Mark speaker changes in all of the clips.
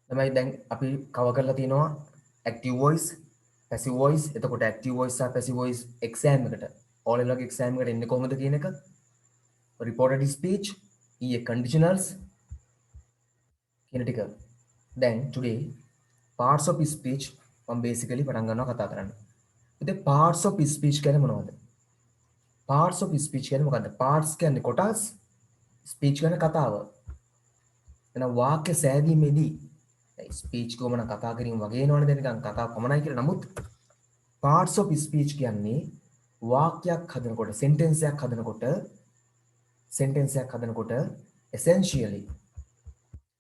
Speaker 1: තමයි දැන් අපි කව කරලා තියෙනවා active voice, passive voice. එතකොට active voice සහ passive voice exam එකට O level වගේ exam එකට එන්නේ කොහොමද කියන එක. reported speech, ඊයේ conditionals කියන ටික. දැන් today parts of speech මම basically පටන් ගන්නවා කතා කරන්න. ඉතින් parts of speech කියන්නේ මොනවද? parts of speech කියන්නේ මොකද්ද? parts කියන්නේ කොටස්, speech කියන්නේ කතාව. එහෙනම් වාක්‍ය සෑදීමේදී ස්පීච් කොමන කතා කිරීම වගේ නෝනේ දැන් නිකන් කතා පමණයි කියලා. නමුත් parts of speech කියන්නේ වාක්‍යයක් හදනකොට sentence එකක් හදනකොට essentially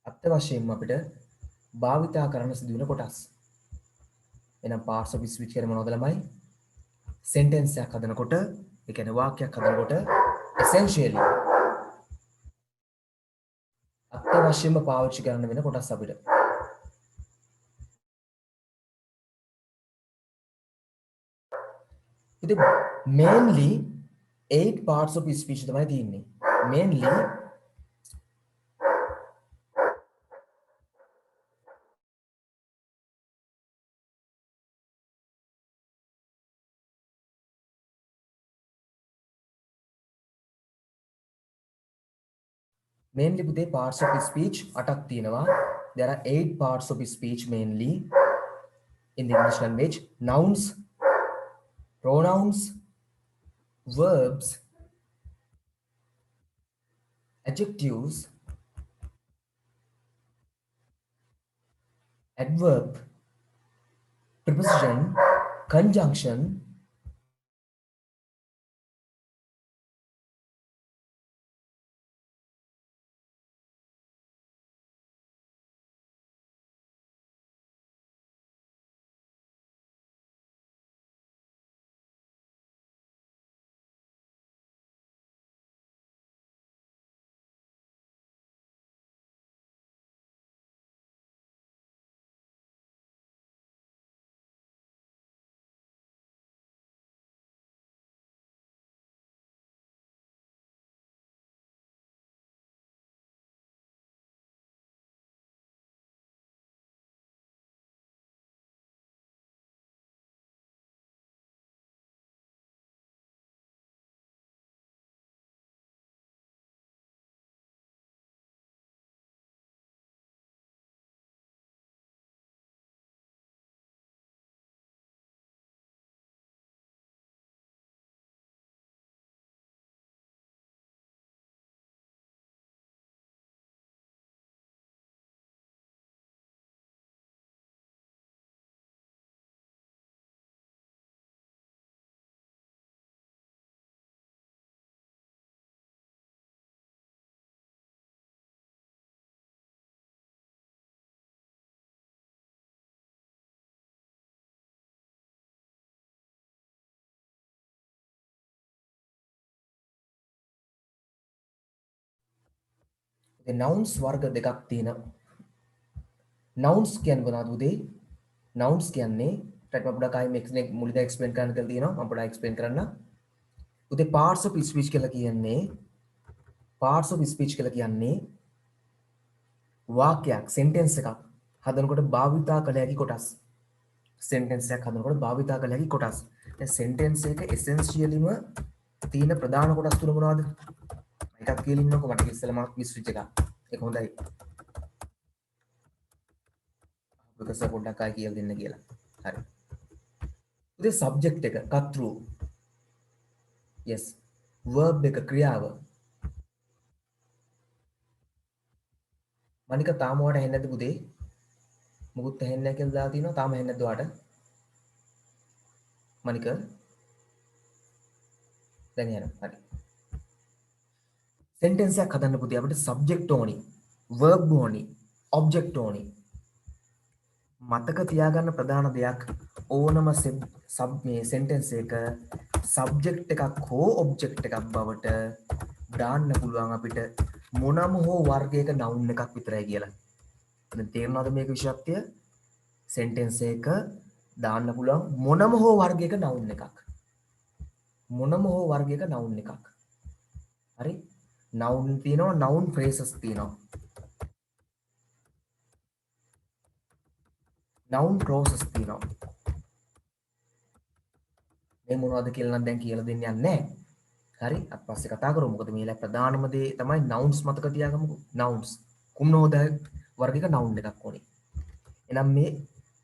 Speaker 1: අත්‍යවශ්‍යයෙන්ම අපිට භාවිතා කරන්න සිදුවෙන කොටස්. එහෙනම් parts of speech කියන්නේ මොනවද ළමයි? sentence එකක් හදනකොට, ඒ කියන්නේ වාක්‍යයක් හදනකොට essentially අත්‍යවශ්‍යයෙන්ම පාවිච්චි කරන්න වෙන කොටස් අපිට. ඉතින් mainly 8 parts of speech තමයි තියෙන්නේ. mainly පුතේ parts of speech 8ක් තියෙනවා. there are 8 parts of speech mainly in the English language. Nouns, pronouns, verbs, adjectives, adverb, preposition, conjunction, the nouns වර්ග දෙකක් තියෙනවා. nouns කියන්නේ මොනවද උදේ? nouns කියන්නේ ටක් පොඩ්ඩක් ආයෙ මේක මුලින්ම එක්ස්ප්ලেইন කරන්න කියලා තියෙනවා. මම පොඩ්ඩක් එක්ස්ප්ලেইন කරන්න. උදේ parts of speech කියලා කියන්නේ වාක්‍යයක් sentence එකක් හදනකොට භාවිතා කළ හැකි කොටස්. sentence එකක් හදනකොට භාවිතා කළ හැකි කොටස්. දැන් sentence එක essentiallyම තියෙන ප්‍රධාන කොටස් තුන මොනවද? එකක් කියලා ඉන්නකො මට ඉස්සෙල්ලාම මිස්විච් එකක්. ඒක හොඳයි. because පොඩ්ඩක් ආයෙ කියලා දෙන්න කියලා. හරි. උදේ subject එක කර්තෘ. yes. verb එක ක්‍රියාව. මනික තාම ඔයාලට ඇහෙන්නේ නැද්ද පුතේ? මොකුත් ඇහෙන්නේ නැහැ කියලා දාලා තිනවා. තාම ඇහෙන්නේ නැද්ද ඔයාලට? මනික දැන් යනවා. හරි. sentence එකක් හදන්න පුතේ අපිට subject ඕනි, verb ඕනි, object ඕනි. මතක තියාගන්න ප්‍රධාන දෙයක් ඕනම මේ sentence එක subject එකක් හෝ object එකක් බවට දාන්න පුළුවන් අපිට මොනම හෝ වර්ගයක noun එකක් විතරයි කියලා. දැන් තේරෙනවද මේක විශේෂත්වය? sentence එක දාන්න පුළුවන් මොනම හෝ වර්ගයක noun එකක්. මොනම හෝ වර්ගයක noun එකක්. හරි? noun තියෙනවා, noun phrases තියෙනවා. noun clauses තියෙනවා. මේ මොනවද කියලා නම් දැන් කියලා දෙන්න යන්නේ නැහැ. හරි අපි පස්සේ කතා කරමු. මොකද මේලා ප්‍රධානම දේ තමයි nouns මතක තියාගමුකෝ. nouns කුම්නෝද වර්ගික noun එකක් ඕනේ. එහෙනම් මේ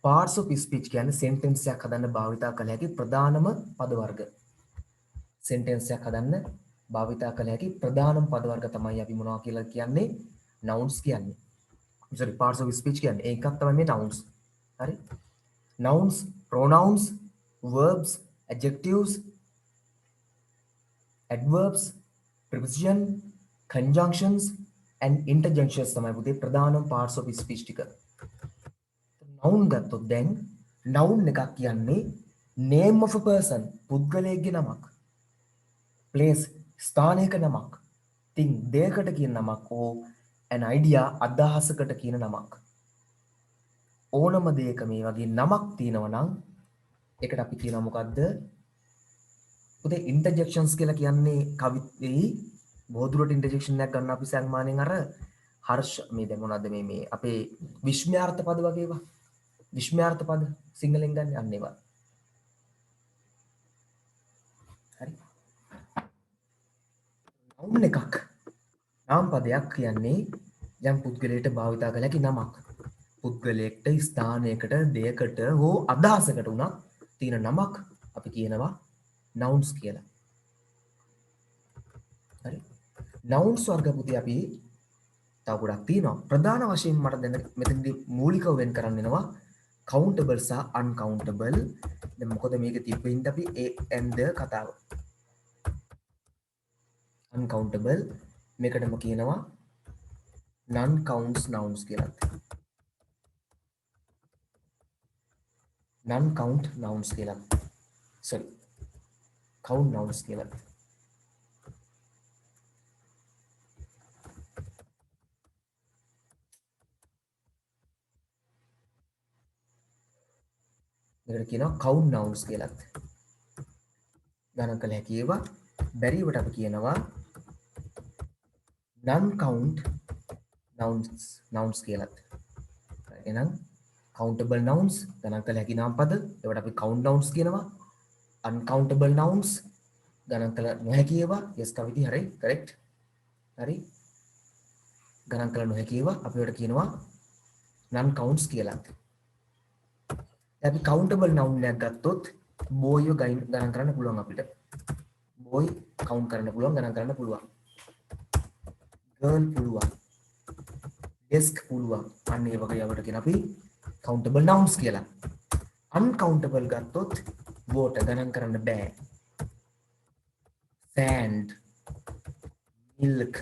Speaker 1: parts of speech කියන්නේ sentence එකක් හදන්න භාවිතා කළ හැකි ප්‍රධානම පද වර්ග. sentence එකක් හදන්න භාවිතා කළ හැකි ප්‍රධානම පද වර්ග තමයි අපි මොනවා කියලා කියන්නේ nouns කියන්නේ. sorry parts of speech කියන්නේ ඒකක් තමයි මේ nouns. හරි. nouns, pronouns, verbs, adjectives, adverbs, preposition, conjunctions and interjunctions තමයි පුතේ ප්‍රධානම parts of speech ටික. noun ගත්තොත් දැන් noun එකක් කියන්නේ name of a person පුද්ගලයෙක්ගේ නමක්. place ස්ථානයක නමක්. thing දෙයකට කියන නමක් ඕ an idea අදහසකට කියන නමක්. ඕනම දෙයක මේ වගේ නමක් තියෙනවා නම් ඒකට අපි කියනවා මොකද්ද? පුතේ interjections කියලා කියන්නේ කවිතේ බොහෝ දුරට interjection එකක් ගන්න අපි සම්මානෙන් අර හර්ෂ මේ දැන් මොනවද මේ අපේ විස්මයාර්ථ පද වගේ ඒවා. විස්මයාර්ථ පද සිංහලෙන් ගන්න අන්න ඒවා. හරි. noun එකක් නාම පදයක් කියන්නේ යම් පුද්ගලයෙක්ට භාවිතා කළ හැකි නමක්. පුද්ගලයෙක්ට ස්ථානයකට දෙයකට හෝ අදහසකට උනත් තියෙන නමක් අපි කියනවා nouns කියලා. හරි. nouns වර්ග පුතේ අපි තව ගොඩක් තියෙනවා. ප්‍රධාන වශයෙන් මට දැන් මෙතනදී මූලිකව වෙන් කරන්න වෙනවා countable සහ uncountable. දැන් මොකද මේක තිබ්බින්ද අපි and කතාව. uncountable මේකටම කියනවා non counts nouns කියලා. non count nouns කියලා. sorry count nouns කියලා. මේකට කියනවා count nouns කියලා. ගණන් කළ හැකි ඒවා බැරිවට අපි කියනවා non count nouns කියලා. එහෙනම් countable nouns ගණන් කළ හැකි නාම පද ඒවට අපි count nouns කියනවා. uncountable nouns ගණන් කළ නොහැකි ඒවා yes කවිති හරි correct හරි ගණන් කළ නොහැකි ඒවා අපි ඒවට කියනවා non counts කියලා. අපි countable noun එකක් ගත්තොත් boy ගණන් කරන්න පුළුවන් අපිට. boy count කරන්න පුළුවන් ගණන් කරන්න පුළුවන්. girl පුළුවන්. desk පුළුවන්. අන්න ඒ වගේ යවට කියන අපි countable nouns කියලා. uncountable ගත්තොත් water ගණන් කරන්න බෑ. sand milk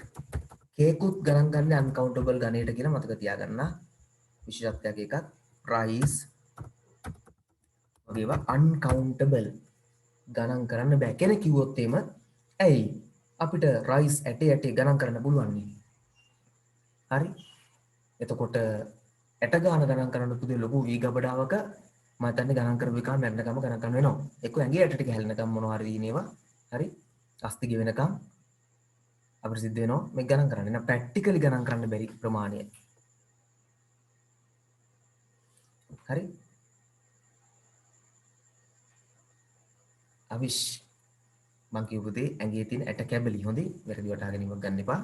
Speaker 1: කේකුත් ගණන් ගන්න uncountable ගණයට කියලා මතක තියාගන්න. විශේෂත්වයක් එකක් rice වගේ ඒවා uncountable ගණන් කරන්න බෑ. කෙනෙක් කිව්වොත් එimhe ඇයි අපිට rice ඇටේ ගණන් කරන්න පුළුවන් නේ. හරි. එතකොට ඇට ගාන ගණන් කරන්න පුදේ ලොකු වී ගබඩාවක මම හිතන්නේ ගණන් කරපු එකම මැරෙනකම ගණන් කරන්න වෙනවා. එක්ක ඇඟේ ඇට ටික හැලෙනකම් මොනවා හරි දිනේවා. හරි. අස්තිග වෙනකම් අපිට සිද්ධ වෙනවා මේක ගණන් කරන්න. එහෙනම් ප්‍රැක්ටිකලි ගණන් කරන්න බැරි ප්‍රමාණය. හරි. අවිෂ් මං කියපු දේ ඇඟේ තියෙන ඇට කැබලි හොඳේ වැරදි වටහා ගැනීමක් ගන්න එපා.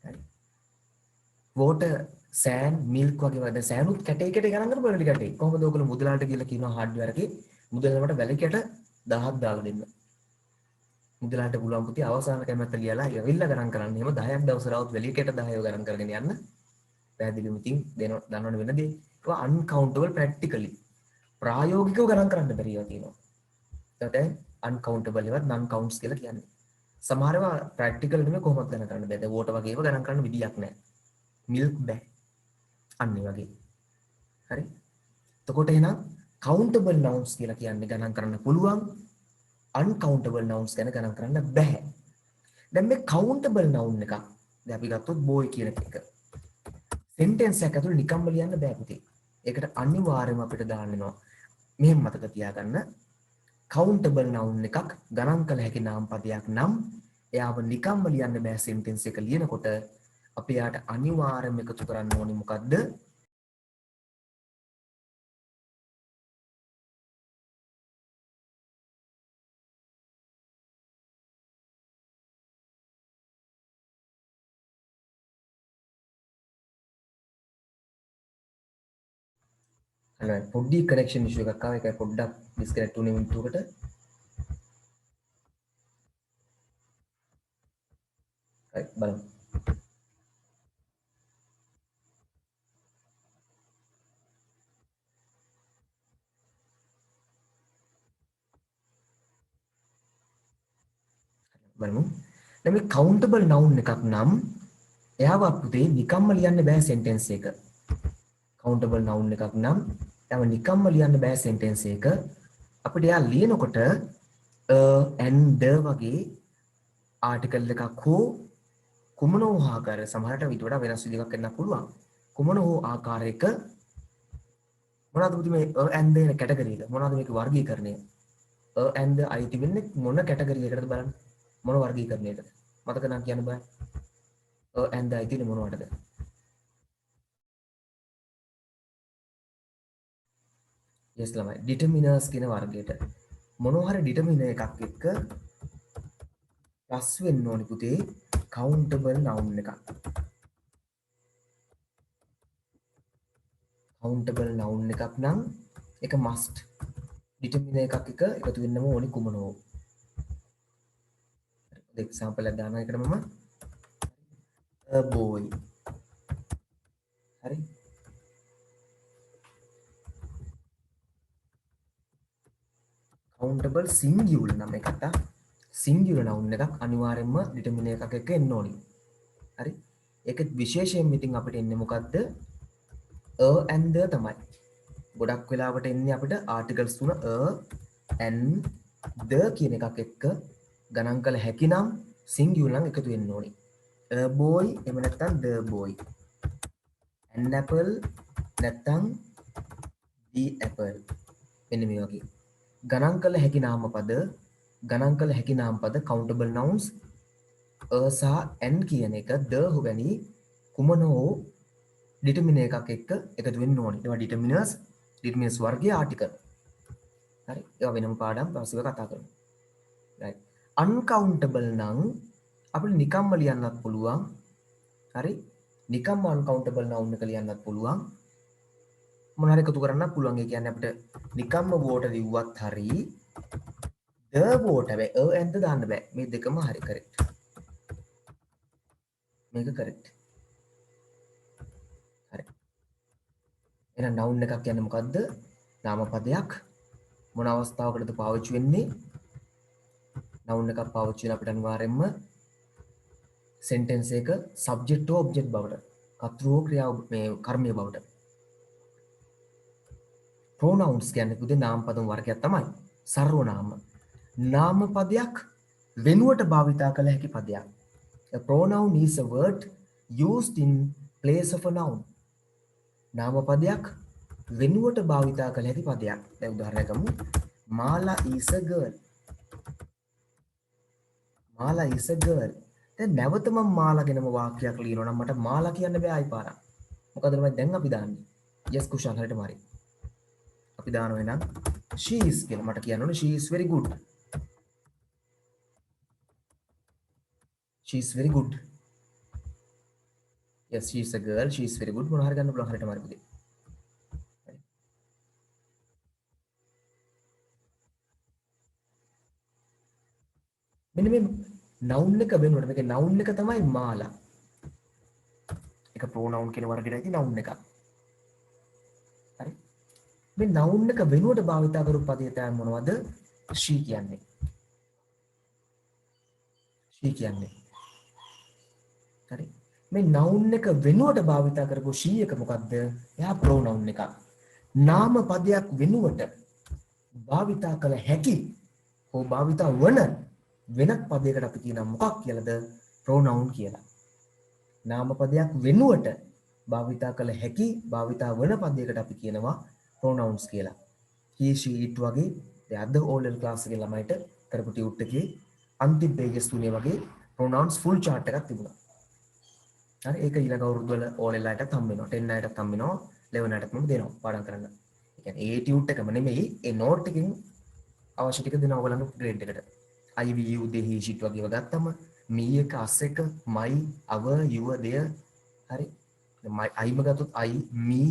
Speaker 1: හරි. water sand milk වගේ වද සෑනුත් කැටේ ගණන් කරපු වෙලටි කැටේ. කොහොමද ඔයගොල්ලෝ මුදලාට කියලා කියනවා හાર્ඩ්වෙයාර් එකේ මුදලකට වැලි කැට 1000ක් දාලා දෙන්න. මුදලාට පුළුවන් පුතේ අවසාන කැමැත්ත ලියලා ඇවිල්ලා ගණන් කරන්න. එහෙම 10ක් දවසරවත් වැලි කැට 10ව ගණන් කරගෙන යන්න. පැහැදිලිවම ඉතින් දන්නවනේ වෙන දේ. ඒවා uncountable practically ප්‍රායෝගිකව ගණන් කරන්න බැරි ඒවා තියෙනවා. ඒකට uncountable ඒවා non counts කියලා කියන්නේ. සමහර ඒවා practical නෙමෙයි කොහොමද ගණන් කරන්න බැහැ. දැන් water වගේ ඒවා ගණන් කරන්න විදියක් නැහැ. milk බෑ. අන්න ඒ වගේ. හරි. එතකොට එහෙනම් countable nouns කියලා කියන්නේ ගණන් කරන්න පුළුවන්. uncountable nouns ගැන ගණන් කරන්න බෑ. දැන් මේ countable noun එක දැන් අපි ගත්තොත් boy කියන එක. sentence එකක් ඇතුළේ නිකම්ම ලියන්න බෑ පුතේ. ඒකට අනිවාර්යයෙන්ම අපිට දාන්න වෙනවා. මෙහෙම මතක තියාගන්න. countable noun එකක් ගණන් කළ හැකි නාම පදයක් නම් එයාව නිකම්ම ලියන්න බෑ sentence එක ලියනකොට අපි යාට අනිවාර්යයෙන්ම එකතු කරන්න ඕනේ මොකද්ද? පොඩ්ඩි කනෙක්ෂන් ඉෂුව එකක් ආවා. ඒකයි පොඩ්ඩක් ඩිස්කනෙක්ට් වුණේ මිනිත්තුවකට. right බලමු. බලමු. දැන් මේ countable noun එකක් නම් එයාව අපිට නිකම්ම ලියන්න බෑ sentence එක. countable noun එකක් නම් එයාව නිකම්ම ලියන්න බෑ sentence එක. අපිට එයා ලියනකොට and the වගේ ආටිකල් එකක් හෝ කුමන හෝ ආකාරයක සමහරට ඊට වඩා වෙනස් විදිහක් වෙන්න පුළුවන්. කුමන හෝ ආකාරයක මොනවද පුතේ මේ and the එන කැටගරි එක? මොනවද මේක වර්ගීකරණය? and the අයිති වෙන්නේ මොන කැටගරි එකකටද බලන්න. මොන වර්ගීකරණයකටද? මතක නම් කියන්න බෑ. and the අයිති වෙන්නේ මොනවටද? yes ළමයි. determiners කියන වර්ගයට. මොනවා හරි determiner එකක් එක්ක ප්ලස් වෙන්න ඕනි පුතේ countable noun එකක්. countable noun එකක් නම් ඒක must determiner එකක් එක එකතු වෙන්නම ඕනි කුමනෝ. example එකක් දානවා එකට මම a boy. හරි. countable singular නම් එකට singular noun එකක් අනිවාර්යයෙන්ම determiner එකක් එක්ක එන්න ඕනි. හරි. ඒක විශේෂයෙන් ඉතින් අපිට එන්නේ මොකද්ද? a and the තමයි. ගොඩක් වෙලාවට එන්නේ අපිට articles තුන a and the කියන එකක් එක්ක ගණන් කළ හැකි නම් singular නම් එකතු වෙන්න ඕනි. a boy එහෙම නැත්නම් the boy. an apple නැත්නම් the apple. මෙන්න මේ වගේ. ගණන් කළ හැකි නාමපද countable nouns a සහ n කියන එක the වැනි කුමන හෝ determiner එකක් එක්ක එකතු වෙන්න ඕනේ. ඒවා determiners වර්ගයේ article. හරි. ඒවා වෙනම පාඩම් පස්සේ කතා කරමු. right. uncountable නම් අපිට නිකම්ම ලියන්නත් පුළුවන්. හරි. නිකම්ම uncountable noun එක ලියන්නත් පුළුවන්. මොන හරි එකතු කරන්නත් පුළුවන්. ඒ කියන්නේ අපිට නිකම්ම water ලිව්වත් හරි the water හැබැයි a and the දාන්න බෑ. මේ දෙකම හරි correct. මේක correct. හරි. එහෙනම් noun එකක් කියන්නේ මොකද්ද? නාමපදයක්. මොන අවස්ථාවකටද පාවිච්චි වෙන්නේ? noun එකක් පාවිච්චි වෙන අපිට අනිවාර්යයෙන්ම sentence එක subject or object බවට, කර්තෘ ක්‍රියාව මේ කර්මය බවට. pronouns කියන්නේ පුතේ නාමපද වර්ගයක් තමයි. සර්වනාම. නාමපදයක් වෙනුවට භාවිතා කළ හැකි පදයක්. A pronoun is a word used in place of a noun. නාමපදයක් වෙනුවට භාවිතා කළ හැකි පදයක්. දැන් උදාහරණයක් ගමු. Mala is a girl. Mala is a girl. දැන් නැවත මම මාලා ගැනම වාක්‍යයක් ලියනවා නම් මට මාලා කියන්න බෑ ආයි පාරක්. මොකද මම දැන් අපි දාන්නේ. yes කුෂාල් හරියට මාරි. අපි දානවා එහෙනම් she is කියලා මට කියන්න ඕනේ she is very good. she is very good. yes she is a girl she is very good මොනවා හරි ගන්න පුළුවන් හරියට මාරි පුතේ. මෙන්න මේ noun එක වෙනුවට මේකේ noun එක තමයි මාලා. ඒක pronoun කියන වර්ගයට ඇති noun එකක්. හරි. මේ noun එක වෙනුවට භාවිතා කරපු පදය තමයි මොනවද? she කියන්නේ. she කියන්නේ. හරි. මේ noun එක වෙනුවට භාවිතා කරපු she එක මොකද්ද? එයා pronoun එකක්. නාම පදයක් වෙනුවට භාවිතා කළ හැකි හෝ භාවිතා වන වෙනත් පදයකට අපි කියනවා මොකක් කියලාද? pronoun කියලා. නාම පදයක් වෙනුවට භාවිතා කළ හැකි භාවිතා වන පදයකට අපි කියනවා pronouns කියලා. he she it වගේ අද O level class එකේ ළමයිට කරපු ටියුට් එකේ අන්තිම pages තුනේ වගේ pronouns full chart එකක් තිබුණා. හරි ඒක ඊළඟ අවුරුදු වල O level අයටත් හම්බ වෙනවා 10 අයටත් හම්බ වෙනවා 11 අයටත් මම දෙනවා පාඩම් කරන්න. ඒ කියන්නේ ඒ ටියුට් එකම නෙමෙයි ඒ note එකකින් අවශ්‍ය ටික දෙනවා ඔයගලන්ට grade එකට. I will you they he she වගේ ගත්තම me එක us එක my our your their හරි I ම ගත්තොත් I me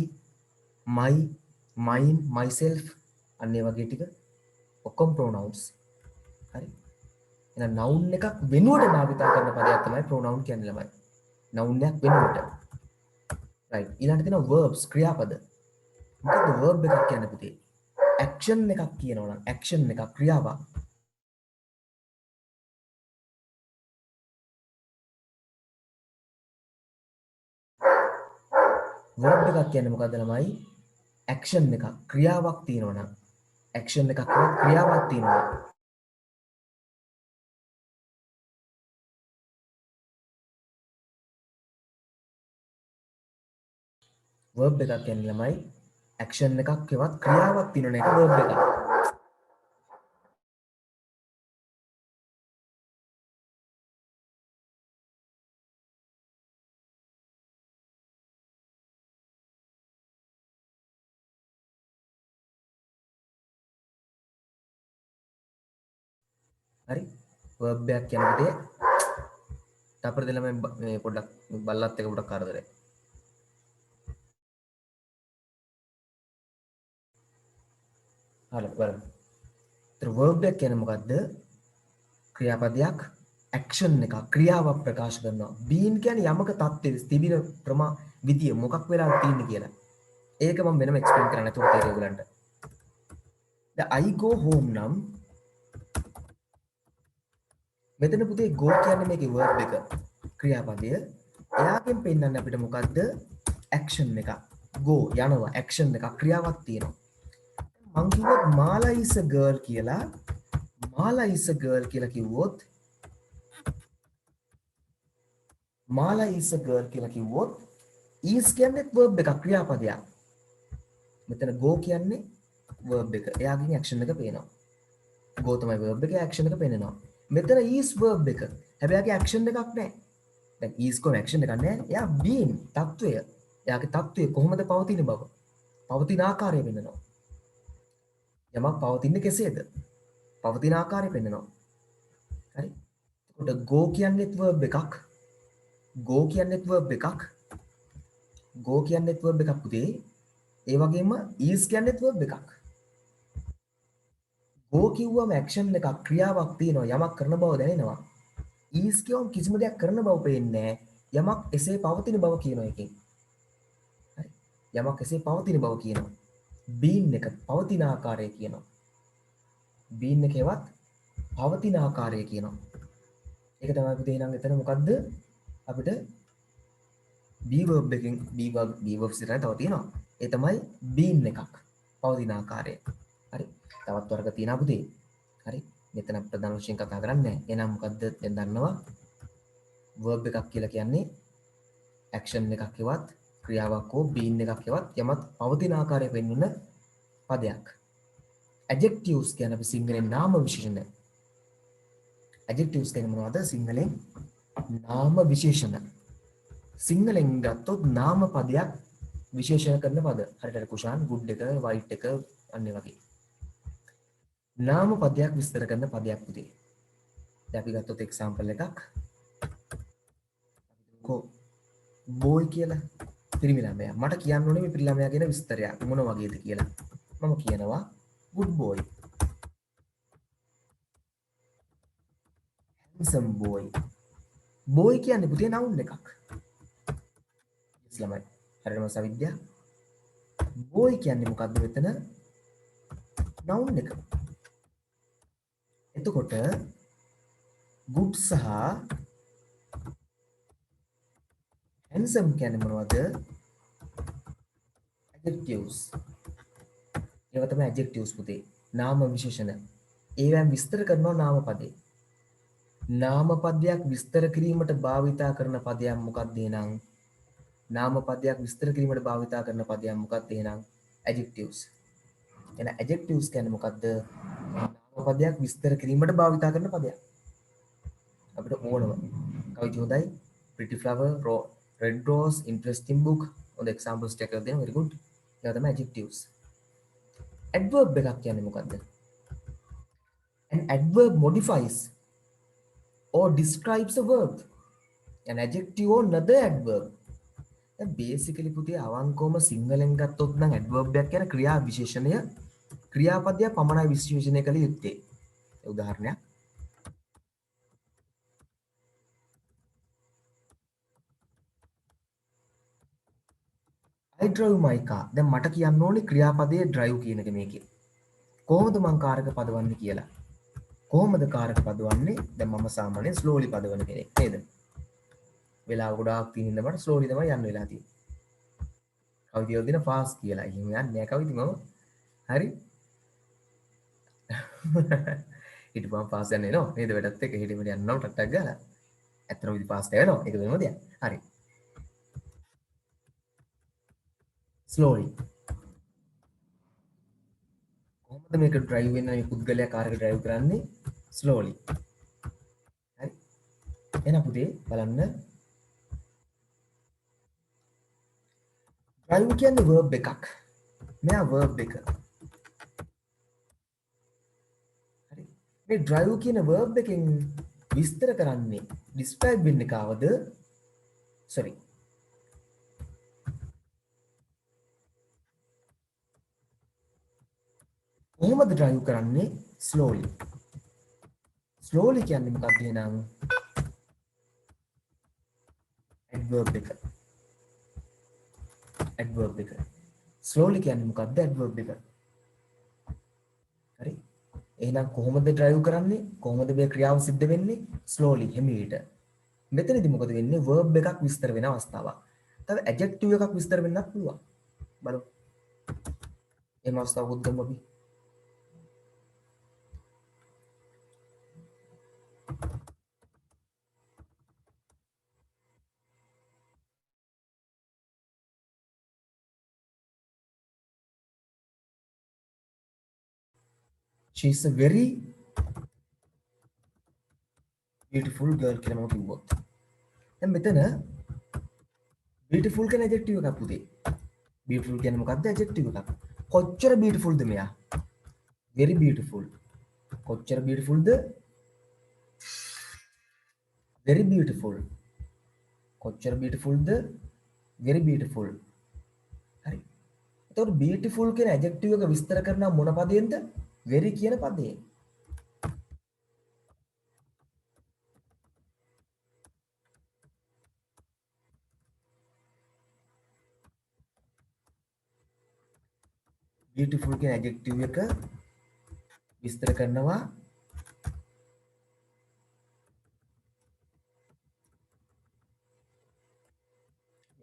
Speaker 1: my mine, myself අන්න ඒ වගේ ටික ඔක්කොම pronouns. හරි. එහෙනම් noun එකක් වෙනුවට භාවිතා කරන පදයක් තමයි pronoun කියන්නේ ළමයි. noun එකක් වෙනුවට. right. ඊළඟට තියෙනවා verbs ක්‍රියාපද. මොකද්ද verb එකක් කියන්නේ පුතේ? action එකක් කියනවා නම් action එකක් ක්‍රියාවක්. verb එකක් කියන්නේ මොකද්ද ළමයි? action එකක් ක්‍රියාවක් තියෙනවා නම් action එකක් ක්‍රියාවක් තියෙනවා. verb එකක් කියන්නේ ළමයි action එකක් හෙවත් ක්‍රියාවක් තියෙන එක verb එකක්. හරි. verb එකක් කියන්නේ අපිට ළමයි මේ පොඩ්ඩක් බල්ලත් එක පොඩ්ඩක් කරදරයි. හරි බලන්න. ඒතර verb එක කියන්නේ මොකද්ද? ක්‍රියාපදයක් action එකක් ක්‍රියාවක් ප්‍රකාශ කරනවා. being කියන්නේ යමක තත්ත්වයේ තිබෙන විදිය මොකක් වෙලා තියෙන්නේ කියලා. ඒක මම වෙනම එක්ස්ප්ලেইন කරන්න නැතුව තේරෙයි ඔයගලන්ට. the I go home නම් මෙතන පුතේ go කියන්නේ මේකේ verb එක ක්‍රියාපදය. එයාගෙන් පෙන්නන්න අපිට මොකද්ද? action එක. go යනවා action එක ක්‍රියාවක් තියෙනවා. මං කිව්වොත් මාලා is a girl කියලා. මාලා is a girl කියලා කිව්වොත් මාලා is a girl කියලා කිව්වොත් is කියන්නේ verb එකක් ක්‍රියාපදයක්. මෙතන go කියන්නේ verb එක. එයාගෙන් action එක පේනවා. go තමයි verb එකේ action එක පේනවා. මෙතන is verb එක. හැබැයි එයාගේ action එකක් නැහැ. දැන් is කොහොම action එකක් නැහැ. එයා being තත්වය. එයාගේ තත්වය කොහොමද පවතින බව. පවතින ආකාරය පෙන්නනවා. යමක් පවතින්නේ කෙසේද? පවතින ආකාරය පෙන්නනවා. හරි. එතකොට go කියන්නේත් verb එකක්. go කියන්නේත් verb එකක්. go කියන්නේත් verb එකක් පුතේ. ඒ වගේම is කියන්නේත් verb එකක්. go කිව්වම action එකක් ක්‍රියාවක් තියෙනවා යමක් කරන බව දැනෙනවා. is කියවම කිසිම දෙයක් කරන බව පේන්නේ නැහැ. යමක් එසේ පවතින බව කියනවා එකෙන්. හරි. යමක් එසේ පවතින බව කියනවා. being එක පවතින ආකාරය කියනවා. being එකේවත් පවතින ආකාරය කියනවා. ඒක තමයි පුතේ නම් එතන මොකද්ද? අපිට be verb එකෙන් be verbs ඉතන තව තියෙනවා. ඒ තමයි being එකක් පවතින ආකාරය. හරි. තවත් වර්ග තියෙනවා පුතේ. හරි. මෙතන ප්‍රධාන වශයෙන් කතා කරන්නේ නැහැ. එහෙනම් මොකද්ද දැන් දන්නවා? verb එකක් කියලා කියන්නේ action එකක් හෙවත් ක්‍රියාවක් හෝ being එකක් හෙවත් යමක් පවතින ආකාරය පෙන්වන පදයක්. adjectives කියන්නේ අපි සිංහලෙන් නාම විශේෂණ. adjectives කියන්නේ මොනවද? සිංහලෙන් නාම විශේෂණ. සිංහලෙන් ගත්තොත් නාම පදයක් විශේෂණ කරන පද. හරියට කුෂාන් good එක, white එක අන්න ඒ වගේ. නාම පදයක් විස්තර කරන පදයක් පුතේ. දැන් අපි ගත්තොත් එක්සැම්පල් එකක්. කො boy කියලා පිරිමි ළමයා. මට කියන්න ඕනේ මේ පිරිමි ළමයා කියන විස්තරයක් මොන වගේද කියලා. මම කියනවා good boy. handsome boy. boy කියන්නේ පුතේ noun එකක්. yes ළමයි. හරියටම සවිද්‍යා. boy කියන්නේ මොකද්ද මෙතන? noun එක. එතකොට good සහ handsome කියන්නේ මොනවද? adjectives. ඒවා තමයි adjectives පුතේ. නාම විශේෂණ. ඒවෙන් විස්තර කරනවා නාම පදේ. නාම පදයක් විස්තර කිරීමට භාවිතා කරන පදයක් මොකක්ද එහෙනම්? නාම පදයක් විස්තර කිරීමට භාවිතා කරන පදයක් මොකක්ද එහෙනම්? adjectives. එහෙනම් adjectives කියන්නේ මොකක්ද? නාම පදයක් විස්තර කිරීමට භාවිතා කරන පදයක්. අපිට ඕනම කවිද හොඳයි pretty flower red rose interesting book හොඳ examples ටික දෙන්න very good. ඒවා තමයි adjectives. adverb එකක් කියන්නේ මොකද්ද? an adverb modifies or describes a verb. An adjective or another adverb. Basically පුතේ අවංකවම සිංහලෙන් ගත්තොත් නම් ඇඩ්වර්බ් එකක් කියන ක්‍රියා විශේෂණය ක්‍රියාපදයක් පමණයි විශ්ලේෂණය කළ යුත්තේ. උදාහරණයක් I drive my car. දැන් මට කියන්න ඕනේ ක්‍රියාපදයේ drive කියන එක මේකේ. කොහොමද මං කාර් එක පදවන්නේ කියලා. කොහොමද කාර් එක පදවන්නේ? දැන් මම සාමාන්‍යයෙන් slowly පදවන කෙනෙක් නේද? වෙලාව ගොඩාක් තියෙන මට slowly තමයි යන්න වෙලා තියෙන්නේ. කවිතිය දින fast කියලා. එහෙම යන්නේ නැහැ කවිති මම. හරි? ඊට පස්සේ fast යන්නේ නෝ නේද වැඩත් එක්ක හිටින් මෙහෙට යනවා ටක් ටක් ගාලා. ඇත්තටම ඉතින් fast යනවා. ඒක වෙනම දෙයක්. හරි. slowly. කොහොමද මේක drive වෙන්නේ මේ පුද්ගලයා කාර් එක drive කරන්නේ? slowly. හරි. එහෙනම් පුතේ බලන්න drive කියන්නේ verb එකක්. මෙයා verb එක. හරි. මේ drive කියන verb එකෙන් විස්තර කරන්නේ describe වෙන්නේ කාවද? sorry. කොහොමද drive කරන්නේ? slowly. slowly කියන්නේ මොකක්ද එහෙනම්? adverb එක. adverb එක. slowly කියන්නේ මොකක්ද? adverb එක. හරි. එහෙනම් කොහොමද drive කරන්නේ? කොහොමද මේ ක්‍රියාව සිද්ධ වෙන්නේ? slowly හිමීට. මෙතනදී මොකද වෙන්නේ? verb එකක් විස්තර වෙන අවස්ථාවක්. තව adjective එකක් විස්තර වෙන්නත් පුළුවන්. බලමු. එහෙම අවස්ථාවකුත් ගමු අපි. She is a very beautiful girl කියලා මම කිව්වොත්. දැන් මෙතන beautiful කියන adjective එකක් පුතේ. beautiful කියන්නේ මොකක්ද? adjective එකක්. කොච්චර beautifulද මෙයා? very beautiful. කොච්චර beautifulද? very beautiful. කොච්චර beautifulද? very beautiful. හරි. එතකොට beautiful කියන adjective එක විස්තර කරනවා මොන පදයෙන්ද? very කියන පදයෙන්. beautiful කියන adjective එක විස්තර කරනවා